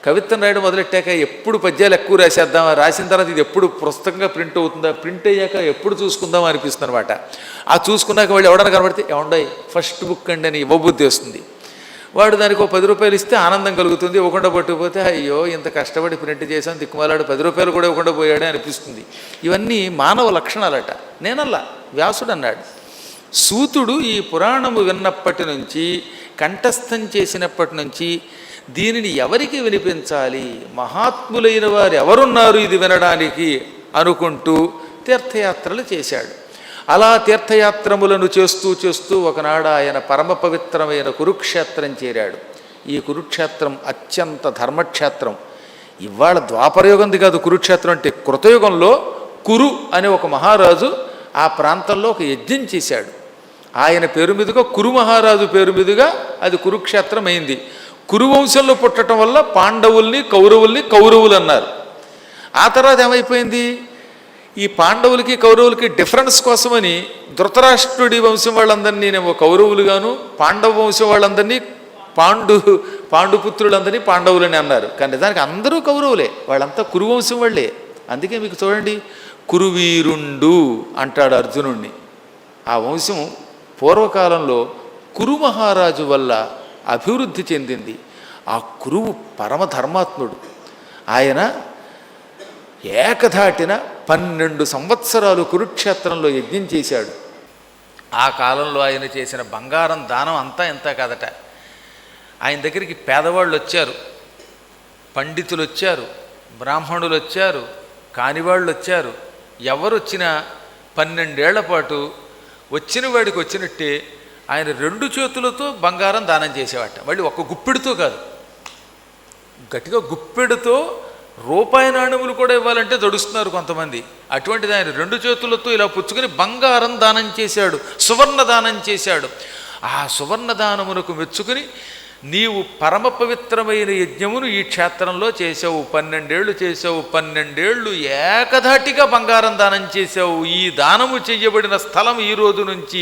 కవిత్వం రాయడం మొదలెట్టాక ఎప్పుడు పద్యాలు ఎక్కువ రాసేద్దామా, రాసిన తర్వాత ఇది ఎప్పుడు పుస్తకంగా ప్రింట్ అవుతుందా, ప్రింట్ అయ్యాక ఎప్పుడు చూసుకుందామా అనిపిస్తుంది అనమాట. ఆ చూసుకున్నాక వాళ్ళు ఎవడన్నా కనబడితే ఏమండయి ఫస్ట్ బుక్ అండి అని ఇవ్వబుద్ధి వస్తుంది. వాడు దానికి ఒక 10 రూపాయలు ఇస్తే ఆనందం కలుగుతుంది. ఇవ్వకుండా పట్టుకుపోతే అయ్యో ఇంత కష్టపడి ప్రింట్ చేశాను, దిక్కుమాలాడు 10 రూపాయలు కూడా ఇవ్వకుండా పోయాడే అనిపిస్తుంది. ఇవన్నీ మానవ లక్షణాలట. నేనల్లా, వ్యాసుడు అన్నాడు. సూతుడు ఈ పురాణము విన్నప్పటి నుంచి, కంఠస్థం చేసినప్పటి నుంచి దీనిని ఎవరికి వినిపించాలి, మహాత్ములైన వారు ఎవరున్నారు ఇది వినడానికి అనుకుంటూ తీర్థయాత్రలు చేశాడు. అలా తీర్థయాత్రములను చేస్తూ చేస్తూ ఒకనాడు ఆయన పరమ పవిత్రమైన కురుక్షేత్రం చేరాడు. ఈ కురుక్షేత్రం అత్యంత ధర్మక్షేత్రం. ఇవాళ ద్వాపరయుగంది కాదు కురుక్షేత్రం అంటే. కృతయుగంలో కురు అనే ఒక మహారాజు ఆ ప్రాంతంలో ఒక యజ్ఞం చేశాడు. ఆయన పేరు మీదుగా కురు మహారాజు పేరు మీదుగా అది కురుక్షేత్రం అయింది. కురువంశంలో పుట్టడం వల్ల పాండవుల్ని కౌరవులు అన్నారు. ఆ తర్వాత ఏమైపోయింది, ఈ పాండవులకి కౌరవులకి డిఫరెన్స్ కోసమని ధృతరాష్ట్రుడి వంశం వాళ్ళందరినీ నేను కౌరవులుగాను, పాండవ వంశం వాళ్ళందరినీ పాండుపుత్రులందరినీ పాండవులని అన్నారు. కానీ దానికి అందరూ కౌరవులే, వాళ్ళంతా కురువంశం వాళ్ళే. అందుకే మీకు చూడండి కురువీరుండు అంటాడు అర్జునుణ్ణి. ఆ వంశం పూర్వకాలంలో కురు మహారాజు వల్ల అభివృద్ధి చెందింది. ఆ కురువు పరమధర్మాత్ముడు. ఆయన ఏకధాటిన 12 సంవత్సరాలు కురుక్షేత్రంలో యజ్ఞం చేశాడు. ఆ కాలంలో ఆయన చేసిన బంగారం దానం అంతా ఎంత కాదట. ఆయన దగ్గరికి పేదవాళ్ళు వచ్చారు, పండితులు వచ్చారు, బ్రాహ్మణులు వచ్చారు, కానివాళ్ళు వచ్చారు. ఎవరు వచ్చినా 12 ఏళ్ల పాటు వచ్చిన వాడికి వచ్చినట్టే ఆయన 2 చేతులతో బంగారం దానం చేసేవాట. మళ్ళీ ఒక్క గుప్పెడుతో కాదు, గట్టిగా గుప్పెడుతో రూపాయి నాణ్యములు కూడా ఇవ్వాలంటే దడుస్తున్నారు కొంతమంది. అటువంటిది ఆయన 2 చేతులతో ఇలా పుచ్చుకొని బంగారం దానం చేశాడు, సువర్ణ దానం చేశాడు. ఆ సువర్ణ దానమునకు మెచ్చుకుని నీవు పరమ పవిత్రమైన యజ్ఞమును ఈ క్షేత్రంలో చేసావు, 12 ఏళ్ళు చేసావు, 12 ఏళ్ళు ఏకధాటిగా బంగారం దానం చేసావు. ఈ దానము చెయ్యబడిన స్థలం ఈ రోజు నుంచి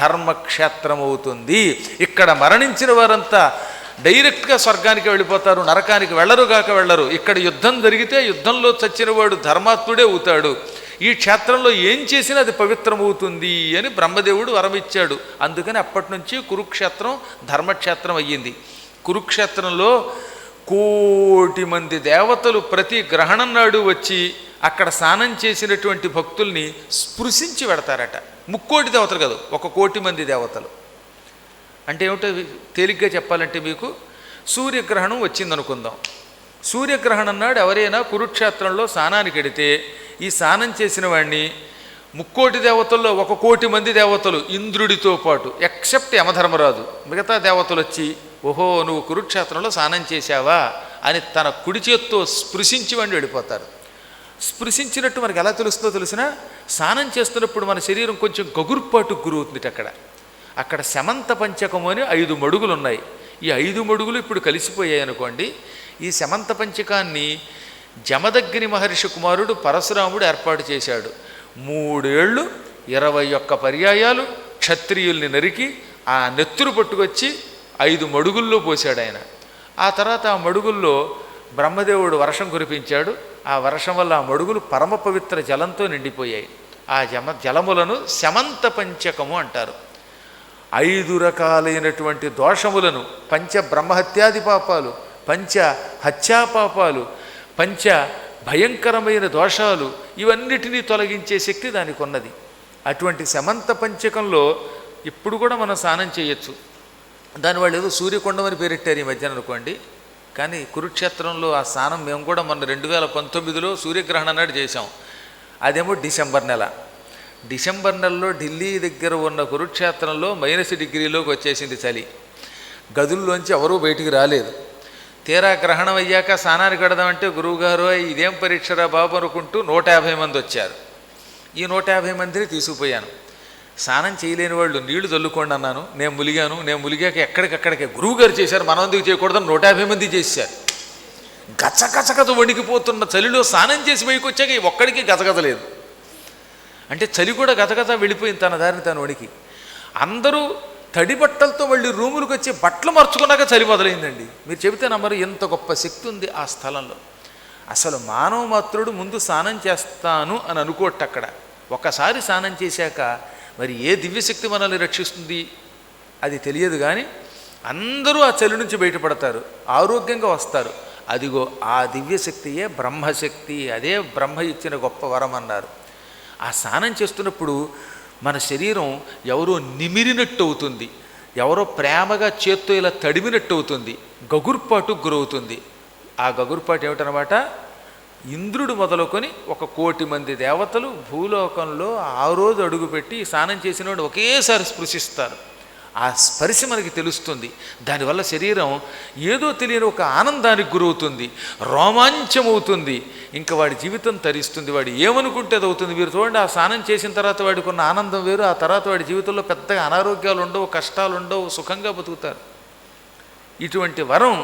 ధర్మక్షేత్రం అవుతుంది. ఇక్కడ మరణించిన వారంతా డైరెక్ట్గా స్వర్గానికి వెళ్ళిపోతారు, నరకానికి వెళ్ళరు. ఇక్కడ యుద్ధం జరిగితే యుద్ధంలో చచ్చినవాడు ధర్మాత్ముడే అవుతాడు. ఈ క్షేత్రంలో ఏం చేసినా అది పవిత్రమవుతుంది అని బ్రహ్మదేవుడు వరమిచ్చాడు. అందుకని అప్పటి నుంచి కురుక్షేత్రం ధర్మక్షేత్రం అయ్యింది. కురుక్షేత్రంలో 1,000,000 మంది దేవతలు ప్రతి గ్రహణం నాడు వచ్చి అక్కడ స్నానం చేసినటువంటి భక్తుల్ని స్పృశించి పెడతారట. 3,000,000 దేవతలు కాదు, 1,000,000 మంది దేవతలు. అంటే ఏమిటో తేలిగ్గా చెప్పాలంటే మీకు సూర్యగ్రహణం వచ్చిందనుకుందాం. సూర్యగ్రహణం నాడు ఎవరైనా కురుక్షేత్రంలో స్నానానికి వెడితే ఈ స్నానం చేసిన వాడిని 3,000,000 దేవతల్లో 1,000,000 మంది దేవతలు ఇంద్రుడితో పాటు ఎక్సెప్ట్ యమధర్మరాజు మిగతా దేవతలు వచ్చి ఓహో నువ్వు కురుక్షేత్రంలో స్నానం చేశావా అని తన కుడి చేత్తో స్పృశించి వాడిని వెళ్ళిపోతారు. స్పృశించినట్టు మనకు ఎలా తెలుస్తుందో తెలిసినా స్నానం చేస్తున్నప్పుడు మన శరీరం కొంచెం గగుర్పాటుకు గురవుతుంది. అక్కడ శమంత పంచకము అని 5 మడుగులు ఉన్నాయి. ఈ 5 మడుగులు ఇప్పుడు కలిసిపోయాయి అనుకోండి. ఈ శమంత పంచకాన్ని జమదగ్ని మహర్షి కుమారుడు పరశురాముడు ఏర్పాటు చేశాడు. 3 ఏళ్ళు 21 పర్యాయాలు క్షత్రియుల్ని నరికి ఆ నెత్తురు పట్టుకొచ్చి 5 మడుగుల్లో పోశాడు ఆయన. ఆ తర్వాత ఆ మడుగుల్లో బ్రహ్మదేవుడు వర్షం కురిపించాడు. ఆ వర్షం వల్ల ఆ మడుగులు పరమ పవిత్ర జలంతో నిండిపోయాయి. ఆ జలములను శమంత పంచకము అంటారు. 5 రకాలైనటువంటి దోషములను, పంచ బ్రహ్మహత్యాది పాపాలు, పంచ హత్యాపాపాలు, పంచ భయంకరమైన దోషాలు, ఇవన్నిటినీ తొలగించే శక్తి దానికి ఉన్నది. అటువంటి శమంత పంచకంలో ఇప్పుడు కూడా మనం స్నానం చేయొచ్చు. దాని వాళ్ళు ఏదో సూర్యకొండం అని పేరెట్టారు ఈ మధ్యన అనుకోండి. కానీ కురుక్షేత్రంలో ఆ స్నానం మేము కూడా మొన్న 2019లో సూర్యగ్రహణం నాడు చేశాం. అదేమో డిసెంబర్ నెల. డిసెంబర్ నెలలో ఢిల్లీ దగ్గర ఉన్న కురుక్షేత్రంలో -డిగ్రీలోకి వచ్చేసింది చలి. గదుల్లోంచి ఎవరూ బయటికి రాలేదు. తీరా గ్రహణం అయ్యాక స్నానానికి కడదామంటే గురువుగారు ఇదేం పరీక్షరా బాబు అనుకుంటూ 150 మంది వచ్చారు. ఈ 150 మందిని తీసుకుపోయాను. స్నానం చేయలేని వాళ్ళు నీళ్లు చల్లుకోండి అన్నాను. నేను ములిగాక ఎక్కడికక్కడికే గురువుగారు చేశారు, మనం ఎందుకు చేయకూడదని 150 మంది చేశారు. గచగచగత వణికిపోతున్న చలిలో స్నానం చేసి బయటకు వచ్చాక ఒక్కడికి గజగజలేదు. అంటే చలి కూడా గజగజ వెళ్ళిపోయింది తన దారిని తను వణికి. అందరూ తడి బట్టలతో మళ్ళీ రూములకు వచ్చి బట్టలు మర్చుకున్నాక చలి మొదలైందండి. మీరు చెబితే నమ్మరు, ఎంత గొప్ప శక్తి ఉంది ఆ స్థలంలో. అసలు మానవ మాత్రుడు ముందు స్నానం చేస్తాను అని అనుకోట. అక్కడ ఒకసారి స్నానం చేశాక మరి ఏ దివ్యశక్తి మనల్ని రక్షిస్తుంది అది తెలియదు. కానీ అందరూ ఆ చలి నుంచి బయటపడతారు, ఆరోగ్యంగా వస్తారు. అదిగో ఆ దివ్యశక్తియే బ్రహ్మశక్తి. అదే బ్రహ్మ ఇచ్చిన గొప్ప వరం అన్నారు. ఆ స్నానం చేస్తున్నప్పుడు మన శరీరం ఎవరో నిమిరినట్టు అవుతుంది, ఎవరో ప్రేమగా చేత్తో ఇలా తడిమినట్టు అవుతుంది, గగుర్పాటుకు గురవుతుంది. ఆ గగుర్పాటు ఏమిటనమాట, ఇంద్రుడు మొదలుకొని 1,00,00,000 మంది దేవతలు భూలోకంలో ఆ రోజు అడుగుపెట్టి స్నానం చేసిన వాడు ఒకేసారి స్పృశిస్తారు. ఆ స్పర్శ మనకి తెలుస్తుంది. దానివల్ల శరీరం ఏదో తెలియని ఒక ఆనందానికి గురవుతుంది, రోమాంచమవుతుంది. ఇంకా వాడి జీవితం తరిస్తుంది. వాడు ఏమనుకుంటే అది అవుతుంది. మీరు చూడండి, ఆ స్నానం చేసిన తర్వాత వాడికి ఉన్న ఆనందం వేరు. ఆ తర్వాత వాడి జీవితంలో పెద్దగా అనారోగ్యాలు ఉండవు, కష్టాలు ఉండవు, సుఖంగా బతుకుతారు. ఇటువంటి వరం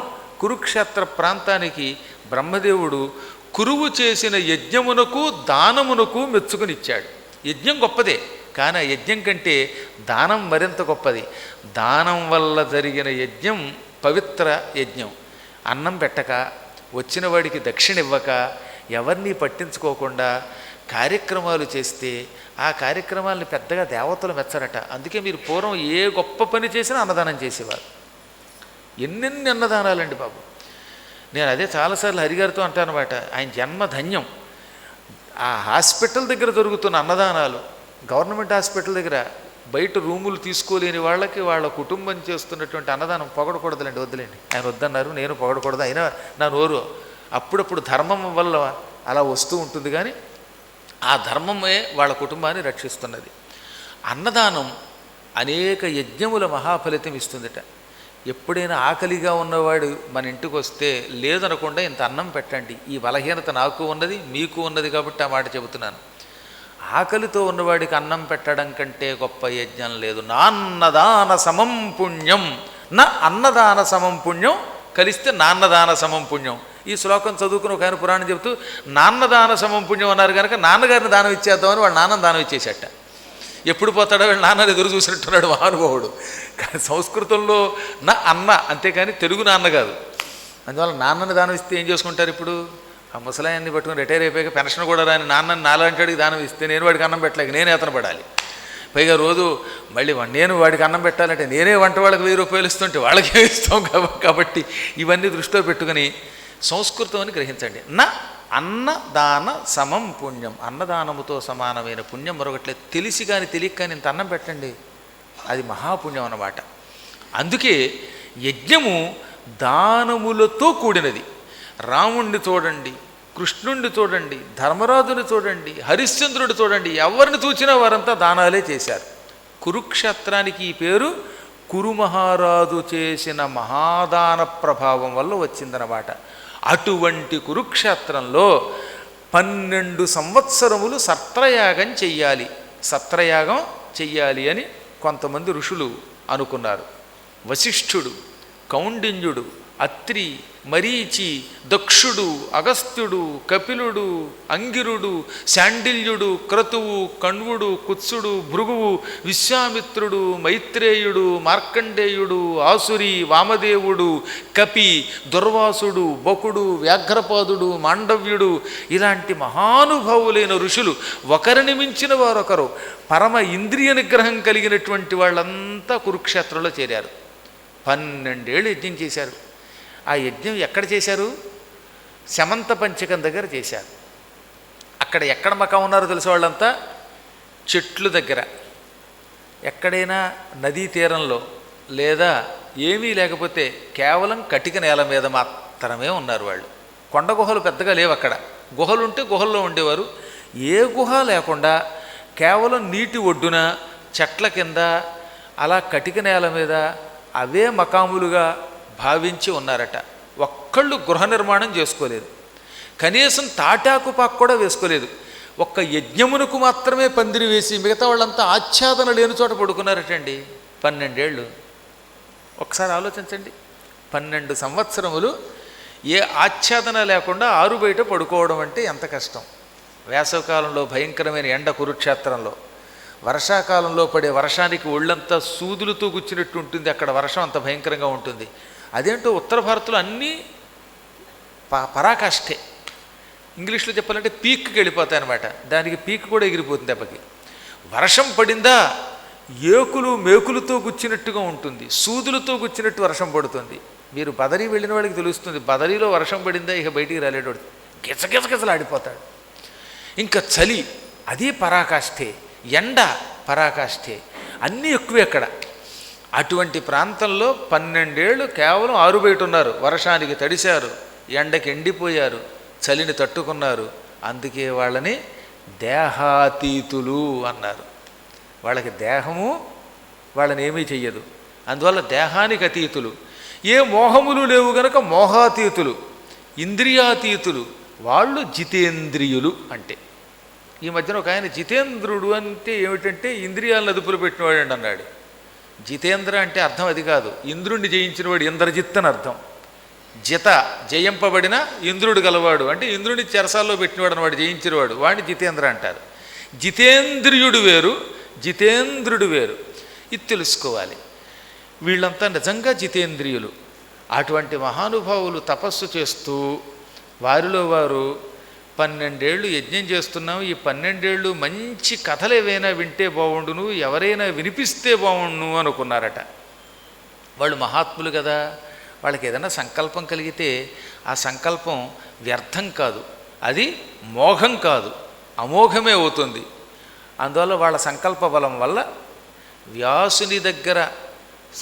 కురుక్షేత్ర ప్రాంతానికి బ్రహ్మదేవుడు కురువు చేసిన యజ్ఞమునకు దానమునకు మెచ్చుకునిచ్చాడు. యజ్ఞం గొప్పదే, కానీ ఆ యజ్ఞం కంటే దానం మరింత గొప్పది. దానం వల్ల జరిగిన యజ్ఞం పవిత్ర యజ్ఞం. అన్నం పెట్టక, వచ్చిన వాడికి దక్షిణ ఇవ్వక, ఎవరిని పట్టించుకోకుండా కార్యక్రమాలు చేస్తే ఆ కార్యక్రమాలని పెద్దగా దేవతలు మెచ్చరట. అందుకే మీరు పూర్వం ఏ గొప్ప పని చేసినా అన్నదానం చేసేవారు. ఎన్నెన్ని అన్నదానాలండి బాబు. నేను అదే చాలాసార్లు హరిగారితో అంటానమాట, ఆయన జన్మ ధన్యం. ఆ హాస్పిటల్ దగ్గర జరుగుతున్న అన్నదానాలు, గవర్నమెంట్ హాస్పిటల్ దగ్గర బయట రూములు తీసుకోలేని వాళ్ళకి వాళ్ళ కుటుంబం చేస్తున్నటువంటి అన్నదానం పొగడకూడదులేండి, వద్దులేండి. ఆయన వద్దన్నారు, నేను పొగడకూడదు. అయినా నా నోరు అప్పుడప్పుడు ధర్మం వల్ల అలా వస్తూ ఉంటుంది. కానీ ఆ ధర్మమే వాళ్ళ కుటుంబాన్ని రక్షిస్తున్నది. అన్నదానం అనేక యజ్ఞముల మహాఫలితం ఇస్తుందట. ఎప్పుడైనా ఆకలిగా ఉన్నవాడు మన ఇంటికి వస్తే లేదనకుండా ఇంత అన్నం పెట్టండి. ఈ బలహీనత నాకు ఉన్నది, మీకు ఉన్నది కాబట్టి ఆ మాట చెబుతున్నాను. ఆకలితో ఉన్నవాడికి అన్నం పెట్టడం కంటే గొప్ప యజ్ఞం లేదు. నాన్నదాన సమం పుణ్యం, నా అన్నదాన సమం పుణ్యం కలిస్తే నాన్నదాన సమం పుణ్యం. ఈ శ్లోకం చదువుకుని ఒక ఆయన పురాణం చెబుతూ నాన్నదాన సమం పుణ్యం అన్నారు కనుక నాన్నగారిని దానం ఇచ్చేద్దామని వాడు నాన్నని దానం ఇచ్చేసేట. ఎప్పుడు పోతాడో వీళ్ళు నాన్నని ఎదురు చూసినట్టున్నాడు మహానుభావుడు. కానీ సంస్కృతంలో నా అన్న, అంతేకాని తెలుగు నాన్న కాదు. అందువల్ల నాన్నని దానం ఇస్తే ఏం చేసుకుంటారు? ఇప్పుడు ఆ ముసలాయన్ని పట్టుకుని రిటైర్ అయిపోయాక పెన్షన్ కూడా రాని నాన్నని నాలాంటివాడికి దానం ఇస్తే నేను వాడికి అన్నం పెట్టలేక నేనే అతను పడాలి. పైగా రోజు మళ్ళీ నేను వాడికి అన్నం పెట్టాలంటే నేనే వంట వాళ్ళకి 1000 రూపాయలు ఇస్తుంటే వాళ్ళకే ఇస్తాం కాబట్టి ఇవన్నీ దృష్టిలో పెట్టుకుని సంస్కృతం అని గ్రహించండి. నా అన్నదాన సమం పుణ్యం, అన్నదానముతో సమానమైన పుణ్యం మరొకట్లేదు. తెలిసి కానీ తెలియక కానీ ఇంత అన్నం పెట్టండి, అది మహాపుణ్యం అన్నమాట. అందుకే యజ్ఞము దానములతో కూడినది. రాముణ్ణి చూడండి, కృష్ణుణ్ణి చూడండి, ధర్మరాజుని చూడండి, హరిశ్చంద్రుడు చూడండి, ఎవరిని చూచినా వారంతా దానాలే చేశారు. కురుక్షేత్రానికి ఈ పేరు కురు మహారాజు చేసిన మహాదాన ప్రభావం వల్ల వచ్చిందనమాట. అటువంటి కురుక్షేత్రంలో 12 సంవత్సరములు సత్రయాగం చెయ్యాలి, సత్రయాగం చెయ్యాలి అని కొంతమంది ఋషులు అనుకున్నారు. వశిష్ఠుడు, కౌండిన్యుడు, అత్రి, మరీచి, దక్షుడు, అగస్త్యుడు, కపిలుడు, అంగిరుడు, శాండిల్యుడు, క్రతువు, కణ్వుడు, కుత్సుడు, భృగువు, విశ్వామిత్రుడు, మైత్రేయుడు, మార్కండేయుడు, ఆసురి, వామదేవుడు, కపి, దుర్వాసుడు, బకుడు, వ్యాఘ్రపాదుడు, మాండవ్యుడు ఇలాంటి మహానుభావులైన ఋషులు, ఒకరిని మించిన వారొకరు, పరమ ఇంద్రియ నిగ్రహం కలిగినటువంటి వాళ్ళంతా కురుక్షేత్రంలో చేరారు. 12 ఏళ్ళు యజ్ఞం చేశారు. ఆ యజ్ఞం ఎక్కడ చేశారు? శమంత పంచకం దగ్గర చేశారు. అక్కడ ఎక్కడ మకా ఉన్నారో తెలిసే వాళ్ళంతా చెట్లు దగ్గర, ఎక్కడైనా నదీ తీరంలో, లేదా ఏమీ లేకపోతే కేవలం కటిక నేల మీద మాత్రమే ఉన్నారు వాళ్ళు. కొండ గుహలు పెద్దగా లేవు అక్కడ. గుహలు ఉంటే గుహల్లో ఉండేవారు. ఏ గుహ లేకుండా కేవలం నీటి ఒడ్డున చెట్ల కింద అలా కటిక నేల మీద అవే మకాములుగా భావించి ఉన్నారట. ఒక్కళ్ళు గృహ నిర్మాణం చేసుకోలేదు, కనీసం తాటాకు పాకు కూడా వేసుకోలేదు. ఒక్క యజ్ఞమునకు మాత్రమే పందిరి వేసి మిగతా వాళ్ళంతా ఆచ్ఛాదన లేని చోట పడుకున్నారటండి 12 ఏళ్ళు. ఒకసారి ఆలోచించండి, 12 సంవత్సరములు ఏ ఆచ్ఛాదన లేకుండా ఆరు బయట పడుకోవడం అంటే ఎంత కష్టం. వేసవకాలంలో భయంకరమైన ఎండ కురుక్షేత్రంలో, వర్షాకాలంలో పడే వర్షానికి ఒళ్ళంతా సూదులతో గుచ్చినట్టు ఉంటుంది. అక్కడ వర్షం అంత భయంకరంగా ఉంటుంది. అదేంటో ఉత్తర భారత్లో అన్నీ పరాకాష్ఠే. ఇంగ్లీష్లో చెప్పాలంటే పీక్కి వెళ్ళిపోతాయి అన్నమాట. దానికి పీక్ కూడా ఎగిరిపోతుంది దెబ్బకి. వర్షం పడిందా ఏకులు మేకులతో గుచ్చినట్టుగా ఉంటుంది, సూదులతో గుచ్చినట్టు వర్షం పడుతుంది. మీరు బదరీ వెళ్ళిన వాళ్ళకి తెలుస్తుంది. బదరీలో వర్షం పడిందా ఇక బయటికి రాలేడు, గిజగిజగిజలాడిపోతాడు. ఇంకా చలి అది పరాకాష్ఠే, ఎండ పరాకాష్ఠే, అన్నీ ఎక్కువే అక్కడ. అటువంటి ప్రాంతంలో 12 ఏళ్ళు కేవలం ఆరు బయట ఉన్నారు. వర్షానికి తడిశారు, ఎండకి ఎండిపోయారు, చలిని తట్టుకున్నారు. అందుకే వాళ్ళని దేహాతీతులు అన్నారు. వాళ్ళకి దేహము వాళ్ళని ఏమీ చెయ్యదు, అందువల్ల దేహానికి అతీతులు. ఏ మోహములు లేవు గనక మోహాతీతులు, ఇంద్రియాతీతులు. వాళ్ళు జితేంద్రియులు. అంటే ఈ మధ్యన ఒక ఆయన జితేంద్రుడు అంటే ఏమిటంటే ఇంద్రియాలను అదుపులో పెట్టినవాడు అన్నాడు. జితేంద్ర అంటే అర్థం అది కాదు. ఇంద్రుణ్ణి జయించినవాడు ఇంద్రజిత్ అని అర్థం. జిత జయింపబడిన ఇంద్రుడు గలవాడు అంటే ఇంద్రుడిని చెరసాల్లో పెట్టినవాడు అన్నవాడు, జయించినవాడు, వాడిని జితేంద్ర అంటారు. జితేంద్రియుడు వేరు, జితేంద్రుడు వేరు. ఇది తెలుసుకోవాలి. వీళ్ళంతా నిజంగా జితేంద్రియులు. అటువంటి మహానుభావులు తపస్సు చేస్తూ వారిలో వారు 12 ఏళ్ళు యజ్ఞం చేస్తున్నాం, ఈ 12 ఏళ్ళు మంచి కథలు ఏవైనా వింటే బాగుండును, ఎవరైనా వినిపిస్తే బాగుండును అనుకున్నారట. వాళ్ళు మహాత్ములు కదా, వాళ్ళకి ఏదైనా సంకల్పం కలిగితే ఆ సంకల్పం వ్యర్థం కాదు, అది మోఘం కాదు, అమోఘమే అవుతుంది. అందువల్ల వాళ్ళ సంకల్ప బలం వల్ల వ్యాసుని దగ్గర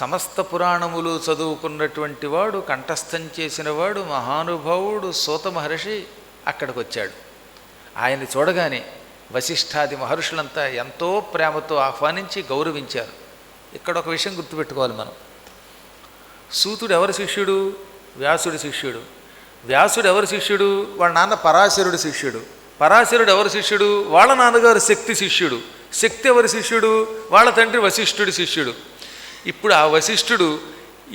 సమస్త పురాణములు చదువుకున్నటువంటి వాడు, కంఠస్థం చేసినవాడు, మహానుభావుడు సూత మహర్షి అక్కడికి వచ్చాడు. ఆయన్ని చూడగానే వశిష్ఠాది మహర్షులంతా ఎంతో ప్రేమతో ఆహ్వానించి గౌరవించారు. ఇక్కడ ఒక విషయం గుర్తుపెట్టుకోవాలి మనం. సూతుడు ఎవరి శిష్యుడు? వ్యాసుడి శిష్యుడు. వ్యాసుడు ఎవరి శిష్యుడు? వాళ్ళ నాన్న పరాశరుడి శిష్యుడు. పరాశరుడు ఎవరి శిష్యుడు? వాళ్ళ నాన్నగారు శక్తి శిష్యుడు. శక్తి ఎవరి శిష్యుడు? వాళ్ళ తండ్రి వశిష్ఠుడి శిష్యుడు. ఇప్పుడు ఆ వశిష్ఠుడు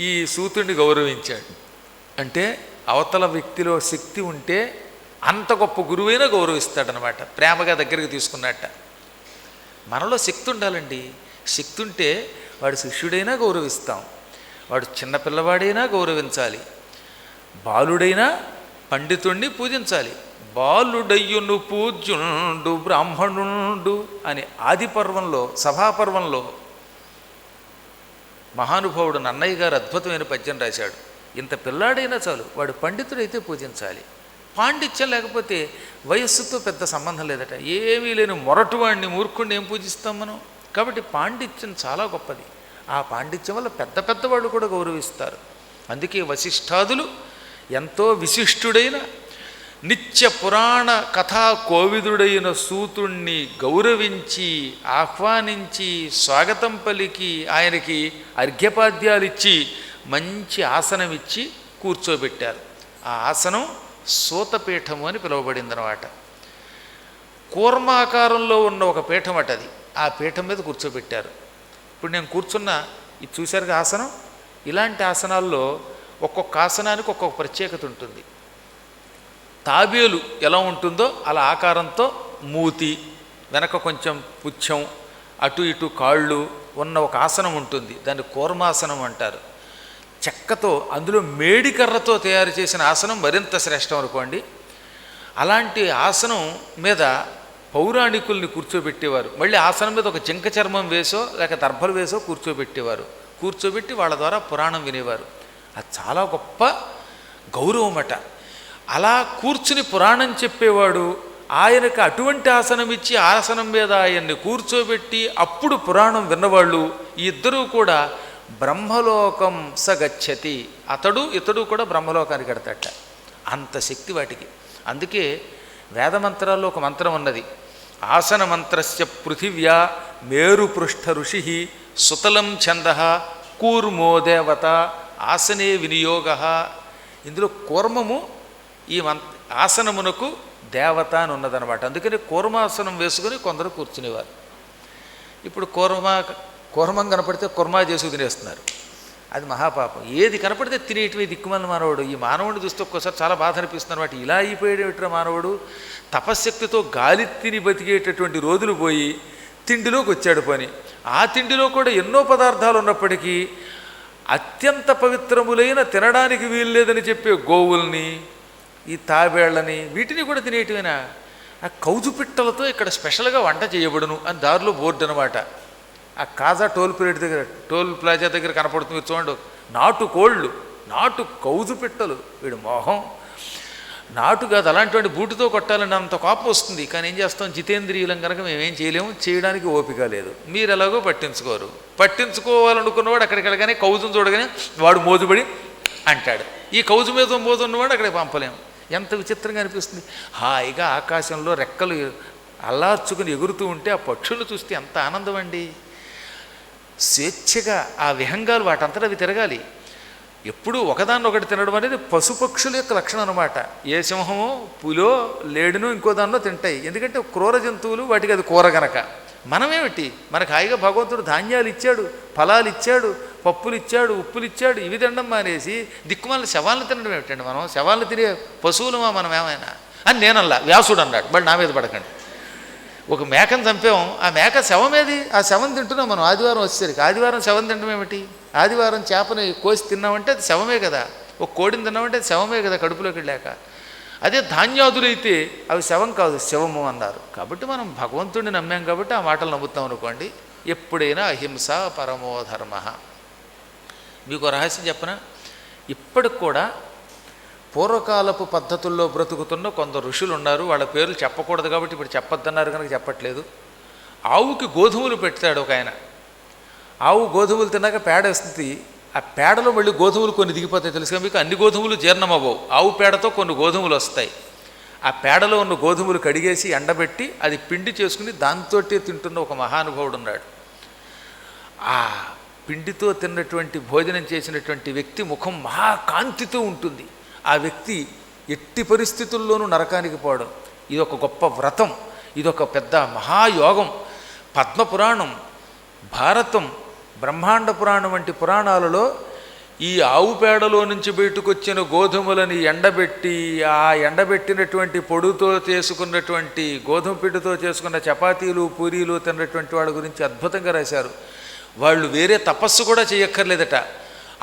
ఈ సూతుడిని గౌరవించాడు. అంటే అవతల వ్యక్తిలో శక్తి ఉంటే అంత గొప్ప గురువైనా గౌరవిస్తాడనమాట, ప్రేమగా దగ్గరికి తీసుకున్నట్ట. మనలో శక్తి ఉండాలండి. శక్తి ఉంటే వాడు శిష్యుడైనా గౌరవిస్తాం, వాడు చిన్నపిల్లవాడైనా గౌరవించాలి, బాలుడైనా పండితుణ్ణి పూజించాలి. బాలుడయ్యును పూజ్యుండు బ్రాహ్మణుండు అని ఆది పర్వంలో, సభాపర్వంలో మహానుభావుడు నన్నయ్య గారు అద్భుతమైన పద్యం రాశాడు. ఇంత పిల్లాడైనా చాలు, వాడు పండితుడైతే పూజించాలి. పాండిత్యం లేకపోతే వయస్సుతో పెద్ద సంబంధం లేదట. ఏమీ లేని మొరటువాడిని, మూర్ఖుడిని ఏం పూజిస్తాం మనం? కాబట్టి పాండిత్యం చాలా గొప్పది. ఆ పాండిత్యం వల్ల పెద్ద పెద్దవాళ్ళు కూడా గౌరవిస్తారు. అందుకే వశిష్ఠాదులు ఎంతో విశిష్టుడైన నిత్య పురాణ కథా కోవిదుడైన సూతుణ్ణి గౌరవించి ఆహ్వానించి స్వాగతం పలికి ఆయనకి అర్ఘ్యపాద్యాలిచ్చి మంచి ఆసనం ఇచ్చి కూర్చోబెట్టారు. ఆ ఆసనం సూతపీఠము అని పిలువబడిందనమాట. కూర్మాకారంలో ఉన్న ఒక పీఠం అట అది. ఆ పీఠం మీద కూర్చోబెట్టారు. ఇప్పుడు నేను కూర్చున్న ఇది చూశారుగా ఆసనం. ఇలాంటి ఆసనాల్లో ఒక్కొక్క ఆసనానికి ఒక్కొక్క ప్రత్యేకత ఉంటుంది. తాబేలు ఎలా ఉంటుందో అలా ఆకారంతో మూతి, వెనక కొంచెం పుచ్చం, అటు ఇటు కాళ్ళు ఉన్న ఒక ఆసనం ఉంటుంది. దాన్ని కూర్మాసనం అంటారు. చెక్కతో, అందులో మేడికర్రతో తయారు చేసిన ఆసనం మరింత శ్రేష్టం అనుకోండి. అలాంటి ఆసనం మీద పౌరాణికుల్ని కూర్చోబెట్టేవారు. మళ్ళీ ఆసనం మీద ఒక జింక చర్మం వేసో లేక దర్భలు వేసో కూర్చోబెట్టేవారు. కూర్చోబెట్టి వాళ్ళ ద్వారా పురాణం వినేవారు. అది చాలా గొప్ప గౌరవమట. అలా కూర్చుని పురాణం చెప్పేవాడు ఆయనకు అటువంటి ఆసనం ఇచ్చి ఆసనం మీద ఆయన్ని కూర్చోబెట్టి అప్పుడు పురాణం విన్నవాళ్ళు ఈ ఇద్దరూ కూడా బ్రహ్మలోకం సగచ్చతి. ఇతడు కూడా బ్రహ్మలోకానికి ఎడతట. అంత శక్తి వాటికి. అందుకే వేదమంత్రాల్లో ఒక మంత్రం ఉన్నది. ఆసన మంత్రస్య పృథివ్యా మేరుపృష్ఠ ఋషి సుతలం ఛంద కూర్మో దేవత ఆసనే వినియోగ. ఇందులో కూర్మము ఈ ఆసనమునకు దేవత అని ఉన్నదనమాట. అందుకని కూర్మాసనం వేసుకుని కొందరు కూర్చునేవారు. ఇప్పుడు కూర్మం కనపడితే కుర్మా చేసుకు తినేస్తున్నారు. అది మహాపాపం. ఏది కనపడితే తినేటివి దిక్కుమాలిన మానవుడు. ఈ మానవుడిని చూస్తే ఒక్కోసారి చాలా బాధ అనిపిస్తుంది అనమాట. ఇలా అయిపోయేటటువంటి మానవుడు తపశ్శక్తితో గాలి తిని బతికేటటువంటి రోజులు పోయి తిండిలోకి వచ్చాడు. పని ఆ తిండిలో కూడా ఎన్నో పదార్థాలు ఉన్నప్పటికీ అత్యంత పవిత్రములైన తినడానికి వీల్లేదని చెప్పే గోవుల్ని, ఈ తాబేళ్లని, వీటిని కూడా తినేటివైనా ఆ కౌజు పిట్టలతో ఇక్కడ స్పెషల్గా వంట చేయబడును అని దారిలో బోర్డు అనమాట. ఆ కాజా టోల్ ప్లాజా దగ్గర కనపడుతుంది చూడండి. నాటు కోళ్ళు, నాటు కౌజు పిట్టలు. వీడు మోహం నాటు కాదు, అలాంటి బూటుతో కొట్టాలని అంత కోపం వస్తుంది. కానీ ఏం చేస్తాం, జితేంద్రియులం కనుక మేమేం చేయలేము, చేయడానికి ఓపిక లేదు. మీరు ఎలాగో పట్టించుకోరు. పట్టించుకోవాలనుకున్నవాడు అక్కడికి వెళ్ళగానే కౌజును చూడగానే వాడు మోజుబడి అంటాడు. ఈ కౌజు మీద మోజున్నవాడు అక్కడికి పంపలేము. ఎంత విచిత్రంగా అనిపిస్తుంది. హాయిగా ఆకాశంలో రెక్కలు అల్లార్చుకుని ఎగురుతూ ఉంటే ఆ పక్షులు చూస్తే ఎంత ఆనందం అండి. స్వేచ్ఛగా ఆ విహంగాలు వాటంతటా అవి తిరగాలి. ఎప్పుడూ ఒకదాన్నొకటి తినడం అనేది పశుపక్షుల యొక్క లక్షణం అనమాట. ఏ సింహమో పులో లేడునో ఇంకో దాన్నో తింటాయి. ఎందుకంటే క్రూర జంతువులు, వాటికి అది కూర గనక. మనమేమిటి, మనకు హాయిగా భగవంతుడు ధాన్యాలు ఇచ్చాడు, ఫలాలు ఇచ్చాడు, పప్పులు ఇచ్చాడు, ఉప్పులు ఇచ్చాడు. ఇవి తినడం మానేసి దిక్కుమాలని శవాలను తినడం ఏమిటండి? మనం శవాలను తినే పశువులమా మనం ఏమైనా అని నేనల్లా. వ్యాసుడు అన్నాడు, బట్ నా మీద పడకండి. ఒక మేకను చంపాం, ఆ మేక శవమేది? ఆ శవం తింటున్నాం మనం. ఆదివారం వచ్చేసరికి ఆదివారం శవం తినడం ఏమిటి? ఆదివారం చేపని కోసి తిన్నామంటే అది శవమే కదా. ఒక కోడిని తిన్నామంటే అది శవమే కదా, కడుపులోకి వెళ్ళాక. అదే ధాన్యాదులైతే అవి శవం కాదు, శవము అన్నారు. కాబట్టి మనం భగవంతుడిని నమ్మాం కాబట్టి ఆ మాటలు నమ్ముతాం అనుకోండి. ఎప్పుడైనా అహింస పరమో ధర్మ. మీకు రహస్యం చెప్పనా? ఇప్పటికి కూడా పూర్వకాలపు పద్ధతుల్లో బ్రతుకుతున్న కొందరు ఋషులు ఉన్నారు. వాళ్ళ పేర్లు చెప్పకూడదు కాబట్టి ఇప్పుడు చెప్పొద్దన్నారు కనుక చెప్పట్లేదు. ఆవుకి గోధుమలు పెడతాడు ఒక ఆయన. ఆవు గోధుమలు తిన్నాక పేడ వేస్తుంది. ఆ పేడలో మళ్ళీ గోధుమలు కొన్ని దిగిపోతాయి. తెలుసుగా మీకు, అన్ని గోధుమలు జీర్ణమవ్వవు. ఆవు పేడతో కొన్ని గోధుమలు వస్తాయి. ఆ పేడలో ఉన్న గోధుమలు కడిగేసి ఎండబెట్టి అది పిండి చేసుకుని దాంతో తింటున్న ఒక మహానుభావుడు ఉన్నాడు. ఆ పిండితో తిన్నటువంటి భోజనం చేసినటువంటి వ్యక్తి ముఖం మహాకాంతితో ఉంటుంది. ఆ వ్యక్తి ఎట్టి పరిస్థితుల్లోనూ నరకానికి పోవడం. ఇదొక గొప్ప వ్రతం, ఇదొక పెద్ద మహాయోగం. పద్మపురాణం, భారతం, బ్రహ్మాండ పురాణం వంటి పురాణాలలో ఈ ఆవు పేడలో నుంచి బయటకు వచ్చిన గోధుమలని ఎండబెట్టి, ఆ ఎండబెట్టినటువంటి పొడుతో చేసుకున్నటువంటి గోధుమ పిండితో చేసుకున్న చపాతీలు, పూరీలు తిన్నటువంటి వాళ్ళ గురించి అద్భుతంగా రాశారు. వాళ్ళు వేరే తపస్సు కూడా చేయక్కర్లేదట.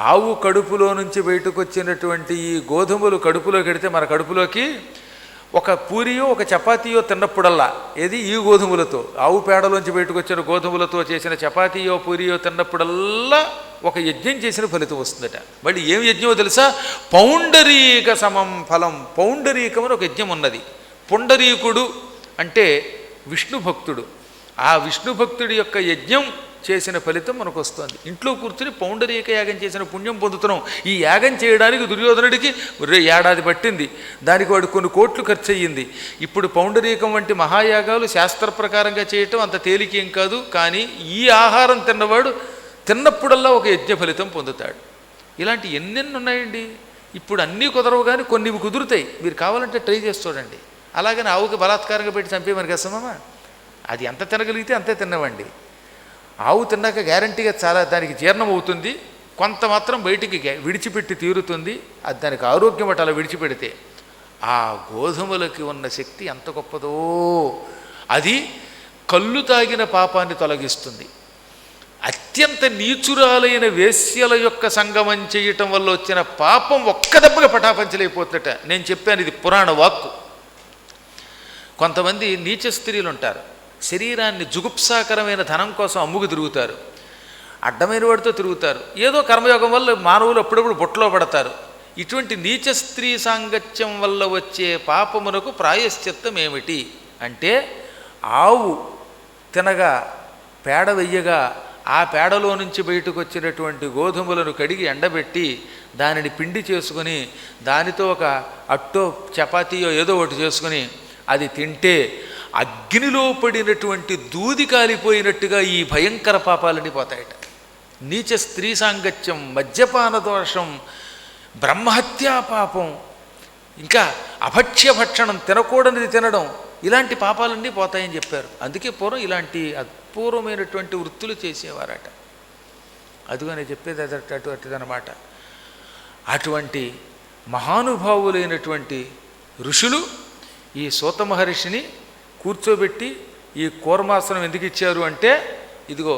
ఆవు కడుపులో నుంచి బయటకు వచ్చినటువంటి ఈ గోధుమలు కడుపులోకి వెడితే మన కడుపులోకి ఒక పూరియో ఒక చపాతీయో తిన్నప్పుడల్లా, ఏది ఈ గోధుమలతో, ఆవు పేడలోంచి బయటకు వచ్చిన గోధుమలతో చేసిన చపాతీయో పూరియో తిన్నప్పుడల్లా ఒక యజ్ఞం చేసిన ఫలితం వస్తుందట. మళ్ళీ ఏం యజ్ఞమో తెలుసా? పౌండరీక సమం ఫలం. పౌండరీకం అని ఒక యజ్ఞం ఉన్నది. పుండరీకుడు అంటే విష్ణు భక్తుడు. ఆ విష్ణు భక్తుడి యొక్క యజ్ఞం చేసిన ఫలితం మనకు వస్తుంది. ఇంట్లో కూర్చుని పౌండరీక యాగం చేసిన పుణ్యం పొందుతున్నాం. ఈ యాగం చేయడానికి దుర్యోధనుడికి ఏడాది పట్టింది. దానికి వాడు కొన్ని కోట్లు ఖర్చు అయ్యింది. ఇప్పుడు పౌండరీకం వంటి మహాయాగాలు శాస్త్ర ప్రకారంగా చేయటం అంత తేలికేం కాదు. కానీ ఈ ఆహారం తిన్నవాడు తిన్నప్పుడల్లా ఒక యజ్ఞ ఫలితం పొందుతాడు. ఇలాంటి ఎన్నెన్ని ఉన్నాయండి. ఇప్పుడు అన్నీ కుదరవు కానీ కొన్ని కుదురుతాయి. మీరు కావాలంటే ట్రై చేసి చూడండి. అలాగని ఆవుకి బలాత్కారంగా పెట్టి చంపేమని కసమమ్మ. అది ఎంత తినగలిగితే అంతే తిన్నవండి. ఆవు తిన్నాక గ్యారంటీగా చాలా దానికి జీర్ణం అవుతుంది, కొంత మాత్రం బయటికి విడిచిపెట్టి తీరుతుంది. అది దానికి ఆరోగ్యం అటు అలా విడిచిపెడితే. ఆ గోధుమలకి ఉన్న శక్తి ఎంత గొప్పదో. అది కళ్ళు తాగిన పాపాన్ని తొలగిస్తుంది. అత్యంత నీచురాలైన వేశ్యల యొక్క సంగమం చేయటం వల్ల వచ్చిన పాపం ఒక్క దెబ్బగా పటాపంచలైపోతుందట. నేను చెప్పాను, ఇది పురాణ వాక్కు. కొంతమంది నీచ స్త్రీలు ఉంటారు, శరీరాన్ని జుగుప్సాకరమైన ధనం కోసం అమ్ముకు తిరుగుతారు, అడ్డమైన వాడితో తిరుగుతారు. ఏదో కర్మయోగం వల్ల మానవులు అప్పుడప్పుడు బుట్టలో పడతారు. ఇటువంటి నీచ స్త్రీ సాంగత్యం వల్ల వచ్చే పాపమునకు ప్రాయశ్చిత్తం ఏమిటి అంటే, ఆవు తినగా పేడ వెయ్యగా ఆ పేడలో నుంచి బయటకు వచ్చినటువంటి గోధుమలను కడిగి ఎండబెట్టి దానిని పిండి చేసుకుని దానితో ఒక అట్టో చపాతీయో ఏదో ఒకటి చేసుకుని అది తింటే అగ్నిలో పడినటువంటి దూది కాలిపోయినట్టుగా ఈ భయంకర పాపాలన్నీ పోతాయట. నీచ స్త్రీ సాంగత్యం, మద్యపాన దోషం, బ్రహ్మహత్యా పాపం, ఇంకా అభక్ష్య భక్షణం, తినకూడనిది తినడం, ఇలాంటి పాపాలన్నీ పోతాయని చెప్పారు. అందుకే పూర్వం ఇలాంటి అపూర్వమైనటువంటి వృత్తులు చేసేవారట. అదిగో నేను చెప్పేది అటువంటిదన్నమాట. అటువంటి మహానుభావులైనటువంటి ఋషులు ఈ సూత మహర్షిని కూర్చోబెట్టి ఈ కూర్మాసనం ఎందుకు ఇచ్చారు అంటే, ఇదిగో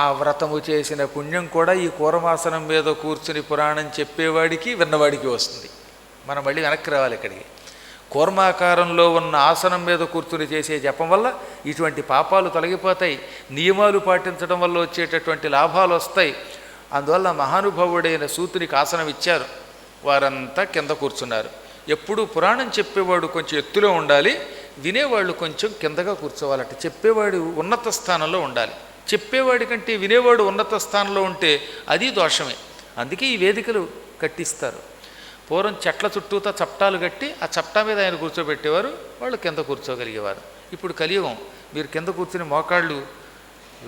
ఆ వ్రతము చేసిన పుణ్యం కూడా ఈ కూర్మాసనం మీద కూర్చుని పురాణం చెప్పేవాడికి విన్నవాడికి వస్తుంది. మనం మళ్ళీ వెనక్కి రావాలి ఇక్కడికి. కూర్మాకారంలో ఉన్న ఆసనం మీద కూర్చుని చేసే జపం వల్ల ఇటువంటి పాపాలు తొలగిపోతాయి, నియమాలు పాటించడం వల్ల వచ్చేటటువంటి లాభాలు వస్తాయి. అందువల్ల మహానుభావుడైన సూతునికి ఆసనం ఇచ్చారు. వారంతా కింద కూర్చున్నారు. ఎప్పుడూ పురాణం చెప్పేవాడు కొంచెం ఎత్తులో ఉండాలి, వినేవాళ్ళు కొంచెం కిందగా కూర్చోవాలంటే. చెప్పేవాడు ఉన్నత స్థానంలో ఉండాలి. చెప్పేవాడి కంటే వినేవాడు ఉన్నత స్థానంలో ఉంటే అది దోషమే. అందుకే ఈ వేదికలు కట్టిస్తారు. పూర్వం చెట్ల చుట్టూతా చప్టాలు కట్టి ఆ చప్టా మీద ఆయన కూర్చోబెట్టేవారు, వాళ్ళు కింద కూర్చోగలిగేవారు. ఇప్పుడు కలియుగం, మీరు కింద కూర్చుని మోకాళ్ళు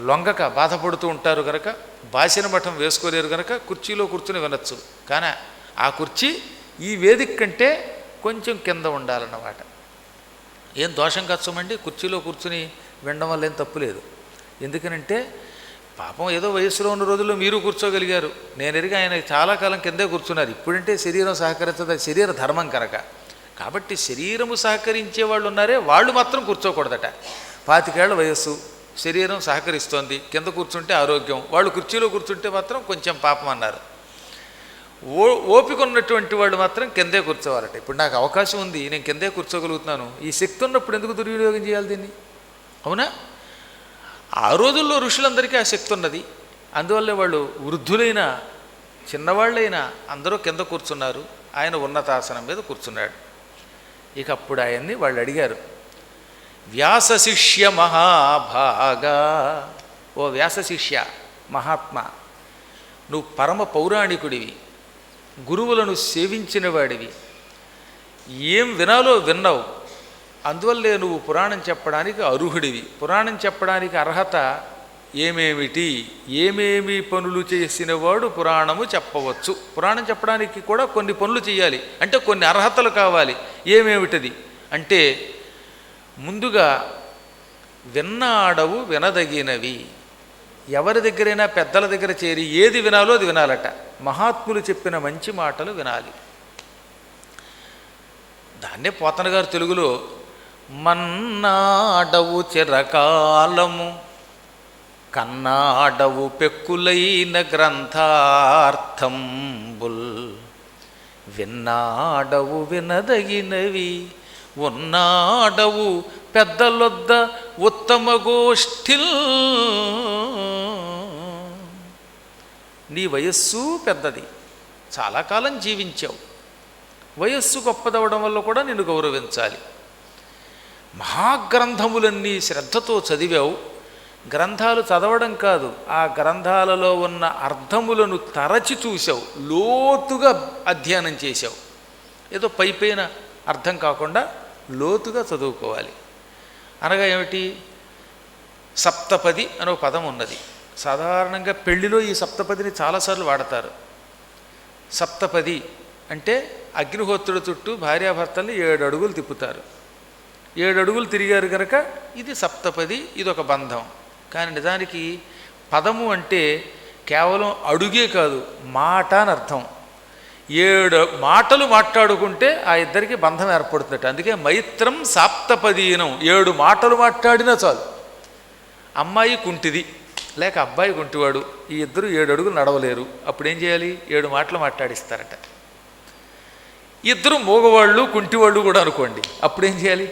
లొంగక బాధపడుతూ ఉంటారు కనుక, బాసిన మఠం వేసుకోలేరు కనుక కుర్చీలో కూర్చుని వినొచ్చు. కానీ ఆ కుర్చీ ఈ వేదిక కంటే కొంచెం కింద ఉండాలన్నమాట. ఏం దోషం కచ్చమండి, కుర్చీలో కూర్చుని వినడం వల్ల ఏం తప్పు లేదు. ఎందుకనంటే పాపం ఏదో వయస్సులో ఉన్న రోజుల్లో మీరు కూర్చోగలిగారు. నేను ఎరిగి ఆయన చాలా కాలం కిందే కూర్చున్నారు. ఇప్పుడంటే శరీరం సహకరించదు, శరీర ధర్మం కనుక. కాబట్టి శరీరము సహకరించే వాళ్ళు ఉన్నారే, వాళ్ళు మాత్రం కూర్చోకూడదట. 25 ఏళ్ల వయస్సు, శరీరం సహకరిస్తోంది, కింద కూర్చుంటే ఆరోగ్యం, వాళ్ళు కుర్చీలో కూర్చుంటే మాత్రం కొంచెం పాపం అన్నారు. ఓపిక ఉన్నటువంటి వాళ్ళు మాత్రం కిందే కూర్చోవాలట. ఇప్పుడు నాకు అవకాశం ఉంది, నేను కిందే కూర్చోగలుగుతున్నాను, ఈ శక్తి ఉన్నప్పుడు ఎందుకు దుర్వినియోగం చేయాలి దీన్ని? అవునా? ఆ రోజుల్లో ఋషులందరికీ ఆ శక్తి ఉన్నది. అందువల్లే వాళ్ళు వృద్ధులైన చిన్నవాళ్ళైనా అందరూ కింద కూర్చున్నారు. ఆయన ఉన్నతాసనం మీద కూర్చున్నాడు. ఇక అప్పుడు ఆయన్ని వాళ్ళు అడిగారు, వ్యాస శిష్య మహాభాగా, ఓ వ్యాస శిష్య మహాత్మా, నువ్వు పరమ పౌరాణికుడివి, గురువులను సేవించిన వాడివి, ఏం వినాలో విన్నావు, అందువల్లే నువ్వు పురాణం చెప్పడానికి అర్హుడివి. పురాణం చెప్పడానికి అర్హత ఏమేమిటి, ఏమేమి పనులు చేసిన వాడు పురాణము చెప్పవచ్చు. పురాణం చెప్పడానికి కూడా కొన్ని పనులు చేయాలి, అంటే కొన్ని అర్హతలు కావాలి. ఏమేమిటది అంటే, ముందుగా విన్నాడవు వినదగినవి. ఎవరి దగ్గరైనా పెద్దల దగ్గర చేరి ఏది వినాలో అది వినాలట. మహాత్ములు చెప్పిన మంచి మాటలు వినాలి. దాన్నే పోతన గారు తెలుగులో మన్నాడవు చిరకాలము కన్నాడవు పెక్కులైన గ్రంథార్థంబుల్ విన్నాడవు వినదగినవి ఉన్నాడవు పెద్దలొద్ద ఉత్తమ గోష్ఠిల్. నీ వయస్సు పెద్దది, చాలా కాలం జీవించావు, వయస్సు గొప్పదవడం వల్ల కూడా నిన్ను గౌరవించాలి. మహాగ్రంథములన్నీ శ్రద్ధతో చదివావు. గ్రంథాలు చదవడం కాదు, ఆ గ్రంథాలలో ఉన్న అర్థములను తరచి చూసావు, లోతుగా అధ్యయనం చేశావు. ఏదో పైపైన అర్థం కాకుండా లోతుగా చదువుకోవాలి. అనగా ఏమిటి? సప్తపది అనే పదం ఉన్నది. సాధారణంగా పెళ్లిలో ఈ సప్తపదిని చాలాసార్లు వాడతారు. సప్తపది అంటే అగ్నిహోత్రుడి చుట్టూ భార్యాభర్తల్ని 7 అడుగులు తిప్పుతారు. 7 అడుగులు తిరిగారు కనుక ఇది సప్తపది, ఇదొక బంధం. కానీ నిజానికి పదము అంటే కేవలం అడుగే కాదు, మాట అని అర్థం. 7 మాటలు మాట్లాడుకుంటే ఆ ఇద్దరికి బంధం ఏర్పడుతుందట. అందుకే మైత్రం సాప్తపదీనం, 7 మాటలు మాట్లాడినా చాలు. అమ్మాయి కుంటిది లేక అబ్బాయి కుంటివాడు, ఈ ఇద్దరు 7 అడుగులు నడవలేరు. అప్పుడు ఏం చేయాలి? 7 మాటలు మాట్లాడిస్తారట. ఇద్దరు మూగవాళ్ళు కుంటివాళ్ళు కూడా అనుకోండి, అప్పుడు ఏం చేయాలి?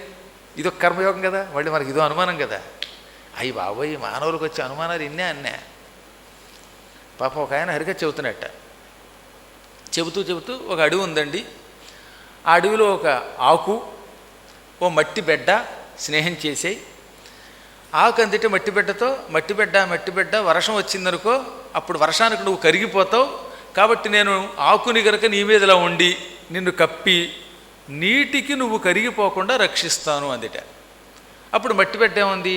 ఇదొక కర్మయోగం కదా, మళ్ళీ మనకి ఇదో అనుమానం కదా. అయ్యి బాబోయ్, మానవులకు వచ్చే అనుమానాలు ఇన్నే అన్నే. పాపం ఒక ఆయన హరిగా చెబుతున్నట్ట. చెబుతూ ఒక అడవి ఉందండి. ఆ అడవిలో ఒక ఆకు, ఓ మట్టి బిడ్డ స్నేహం చేసేయి. ఆకు అందితే మట్టి బిడ్డ వర్షం వచ్చిందనుకో, అప్పుడు వర్షానికి నువ్వు కరిగిపోతావు. కాబట్టి నేను ఆకుని గనక నీ మీదలా ఉండి నిన్ను కప్పి నీటికి నువ్వు కరిగిపోకుండా రక్షిస్తాను అందుట. అప్పుడు మట్టి బిడ్డ ఏముంది?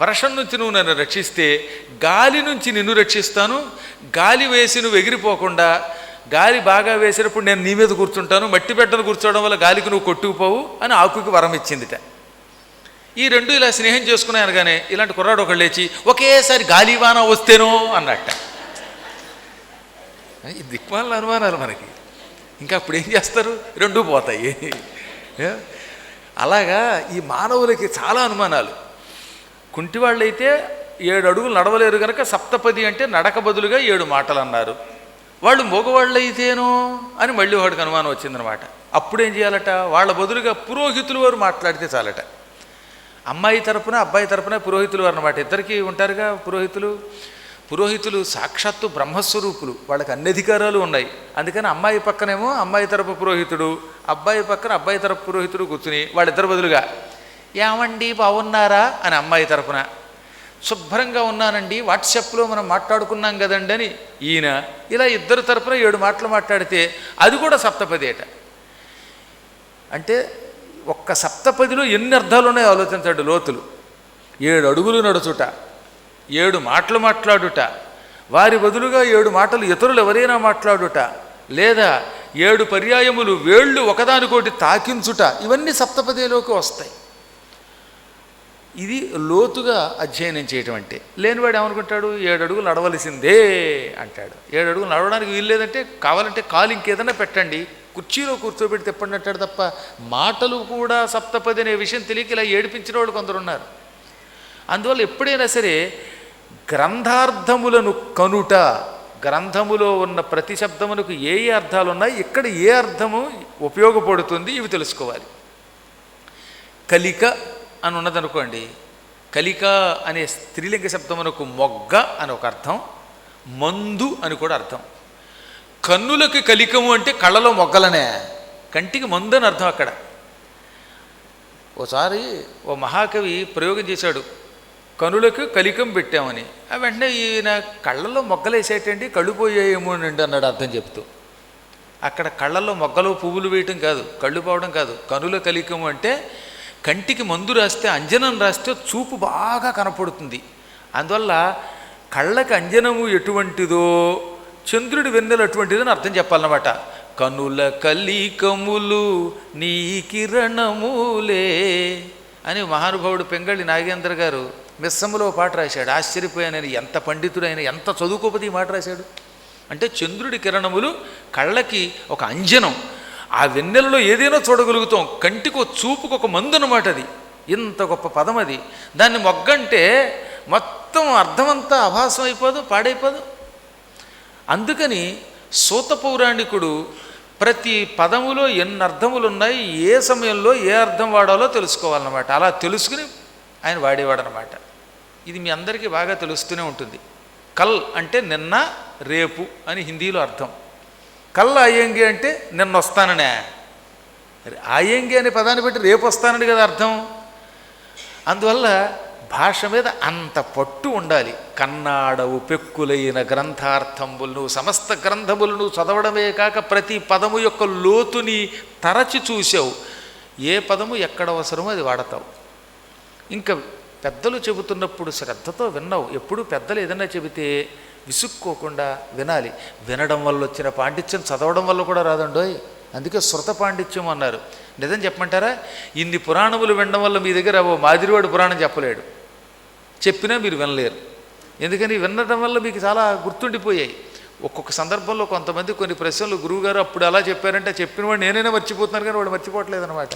వర్షం నుంచి నువ్వు నన్ను రక్షిస్తే గాలి నుంచి నిన్ను రక్షిస్తాను, గాలి వేసి నువ్వు ఎగిరిపోకుండా, గాలి బాగా వేసినప్పుడు నేను నీ మీద కూర్చుంటాను, మట్టి బిడ్డను కూర్చోవడం వల్ల గాలికి నువ్వు కొట్టుకుపోవు అని ఆకుకి వరం ఇచ్చిందిట. ఈ రెండు ఇలా స్నేహం చేసుకున్నాయి అనగానే ఇలాంటి కుర్రాడు ఒకళ్ళు లేచి ఒకేసారి గాలివాన వస్తేనో అన్నట్ట. ఈ దిక్మాల అనుమానాలు మనకి. ఇంకా అప్పుడు ఏం చేస్తారు? రెండూ పోతాయి. అలాగా ఈ మానవులకి చాలా అనుమానాలు. కుంటివాళ్ళైతే 7 అడుగులు నడవలేరు కనుక సప్తపది అంటే నడక బదులుగా 7 మాటలు అన్నారు. వాళ్ళు మగవాళ్ళైతేనో అని మళ్ళీ వాడికి అనుమానం వచ్చిందనమాట. అప్పుడేం చేయాలట? వాళ్ళ బదులుగా పురోహితులు వారు మాట్లాడితే చాలట. అమ్మాయి తరపున అబ్బాయి తరపున పురోహితులు వారు అనమాట. ఇద్దరికి ఉంటారుగా పురోహితులు సాక్షాత్తు బ్రహ్మస్వరూపులు, వాళ్ళకి అన్ని అధికారాలు ఉన్నాయి. అందుకని అమ్మాయి పక్కనేమో అమ్మాయి తరపు పురోహితుడు, అబ్బాయి పక్కన అబ్బాయి తరపు పురోహితుడు కూర్చుని వాళ్ళిద్దరు బదులుగా ఏమండి బాగున్నారా అని అమ్మాయి తరపున, శుభ్రంగా ఉన్నానండి వాట్సాప్లో మనం మాట్లాడుకున్నాం కదండి అని ఈయన, ఇలా ఇద్దరు తరపున 7 మాటలు మాట్లాడితే అది కూడా సప్తపది అట. అంటే ఒక్క సప్తపదిలో ఎన్ని అర్థాలు ఉన్నాయో ఆలోచించండి లోతులు. 7 అడుగులు నడుచుట, 7 మాటలు మాట్లాడుట, వారి బదులుగా 7 మాటలు ఇతరులు ఎవరైనా మాట్లాడుట, లేదా 7 పర్యాయములు వేళ్ళు ఒకదానికోటి తాకించుట, ఇవన్నీ సప్తపదిలోకి వస్తాయి. ఇది లోతుగా అధ్యయనం చేయటం అంటే. లేనివాడు ఏమనుకుంటాడు? 7 అడుగులు నడవలసిందే అంటాడు. 7 అడుగులు నడవడానికి వీల్లేదంటే కావాలంటే కాలు ఇంకేదన్నా పెట్టండి, కుర్చీలో కూర్చోబెట్టి తిప్పండి అంటాడు తప్ప మాటలు కూడా సప్తపది అనే విషయం తెలియక ఇలా ఏడిపించిన వాళ్ళు కొందరు ఉన్నారు. అందువల్ల ఎప్పుడైనా సరే గ్రంథార్థములను కనుట, గ్రంథములో ఉన్న ప్రతి శబ్దమునకు ఏ అర్థాలు ఉన్నాయి, ఇక్కడ ఏ అర్థము ఉపయోగపడుతుంది, ఇవి తెలుసుకోవాలి. కలిక అని ఉన్నదనుకోండి, కలిక అనే స్త్రీలింగ శబ్దమునకు మొగ్గ అని ఒక అర్థం, మందు అని కూడా అర్థం. కన్నులకు కలికము అంటే కళ్ళలో మొగ్గలనే, కంటికి మందు అని అర్థం. అక్కడ ఓసారి ఓ మహాకవి ప్రయోగం చేశాడు, కనులకు కలికం పెట్టామని. వెంటనే ఈయన కళ్ళల్లో మొగ్గలు వేసేటండి, కళ్ళు పోయేమోనండి అన్నాడు అర్థం చెప్తూ. అక్కడ కళ్ళల్లో మొగ్గలు పువ్వులు వేయటం కాదు, కళ్ళు పోవడం కాదు. కనుల కలికము అంటే కంటికి మందు రాస్తే, అంజనం రాస్తే చూపు బాగా కనపడుతుంది. అందువల్ల కళ్ళకి అంజనము ఎటువంటిదో చంద్రుడి వెన్నెల అటువంటిదని అర్థం చెప్పాలన్నమాట. కనుల కలికములు నీ కిరణములే అని మహానుభావుడు పెంగళి నాగేంద్ర గారు మిస్సమ్మలో పాట రాశాడు. ఆశ్చర్యపోయానని, ఎంత పండితుడైన, ఎంత చదువుకోపతి మాట రాశాడు అంటే చంద్రుడి కిరణములు కళ్ళకి ఒక అంజనం. ఆ వెన్నెలలో ఏదైనా చూడగలుగుతాం, కంటికి ఒక చూపుకు ఒక మందు అన్నమాట. అది ఇంత గొప్ప పదం అది. దాన్ని మొగ్గంటే మొత్తం అర్థమంతా అభాసం అయిపోదు, పాడైపోదు. అందుకని సూత పౌరాణికుడు ప్రతి పదములో ఎన్ని అర్థములు ఉన్నాయి, ఏ సమయంలో ఏ అర్థం వాడాలో తెలుసుకోవాలన్నమాట. అలా తెలుసుకుని ఆయన వాడేవాడనమాట. ఇది మీ అందరికీ బాగా తెలుస్తూనే ఉంటుంది. కల్ అంటే నిన్న, రేపు అని హిందీలో అర్థం. కల్ ఆయంగి అంటే నిన్న వస్తాననే. ఆయంగి అనే పదాన్ని బట్టి రేపు వస్తానని కదా అర్థం. అందువల్ల భాష మీద అంత పట్టు ఉండాలి. కన్నాడవు పెక్కులైన గ్రంథార్థములు, నువ్వు సమస్త గ్రంథములను చదవడమే కాక ప్రతి పదము యొక్క లోతుని తరచి చూసావు. ఏ పదము ఎక్కడ అవసరమో అది వాడతావు. ఇంకా పెద్దలు చెబుతున్నప్పుడు శ్రద్ధతో విన్నావు. ఎప్పుడు పెద్దలు ఏదైనా చెబితే విసుక్కోకుండా వినాలి. వినడం వల్ల వచ్చిన పాండిత్యం చదవడం వల్ల కూడా రాదండోయ్. అందుకే శృత పాండిత్యం అన్నారు. నిజం చెప్పమంటారా? ఇన్ని పురాణములు వినడం వల్ల మీ దగ్గర ఓ మాదిరివాడు పురాణం చెప్పలేడు, చెప్పినా మీరు వినలేరు. ఎందుకని వినడం వల్ల మీకు చాలా గుర్తుండిపోయాయి. ఒక్కొక్క సందర్భంలో కొంతమంది కొన్ని ప్రశ్నలు గురువుగారు అప్పుడు అలా చెప్పారంటే చెప్పిన వాడు నేనైనా మర్చిపోతున్నాను, కానీ వాడు మర్చిపోవట్లేదు అనమాట.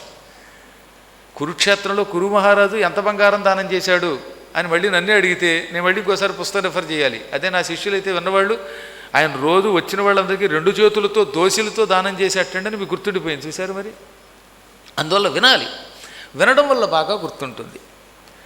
కురుక్షేత్రంలో కురు మహారాజు ఎంత బంగారం దానం చేశాడు అని మళ్ళీ నన్నే అడిగితే నేను మళ్ళీ ఇంకోసారి పుస్తకం రెఫర్ చేయాలి. అదే నా శిష్యులైతే విన్నవాళ్ళు ఆయన రోజు వచ్చిన వాళ్ళందరికీ 2 చేతులతో దోశలతో దానం చేసేటండి అని మీకు గుర్తుండిపోయింది. చూశారు మరి. అందువల్ల వినాలి, వినడం వల్ల బాగా గుర్తుంటుంది.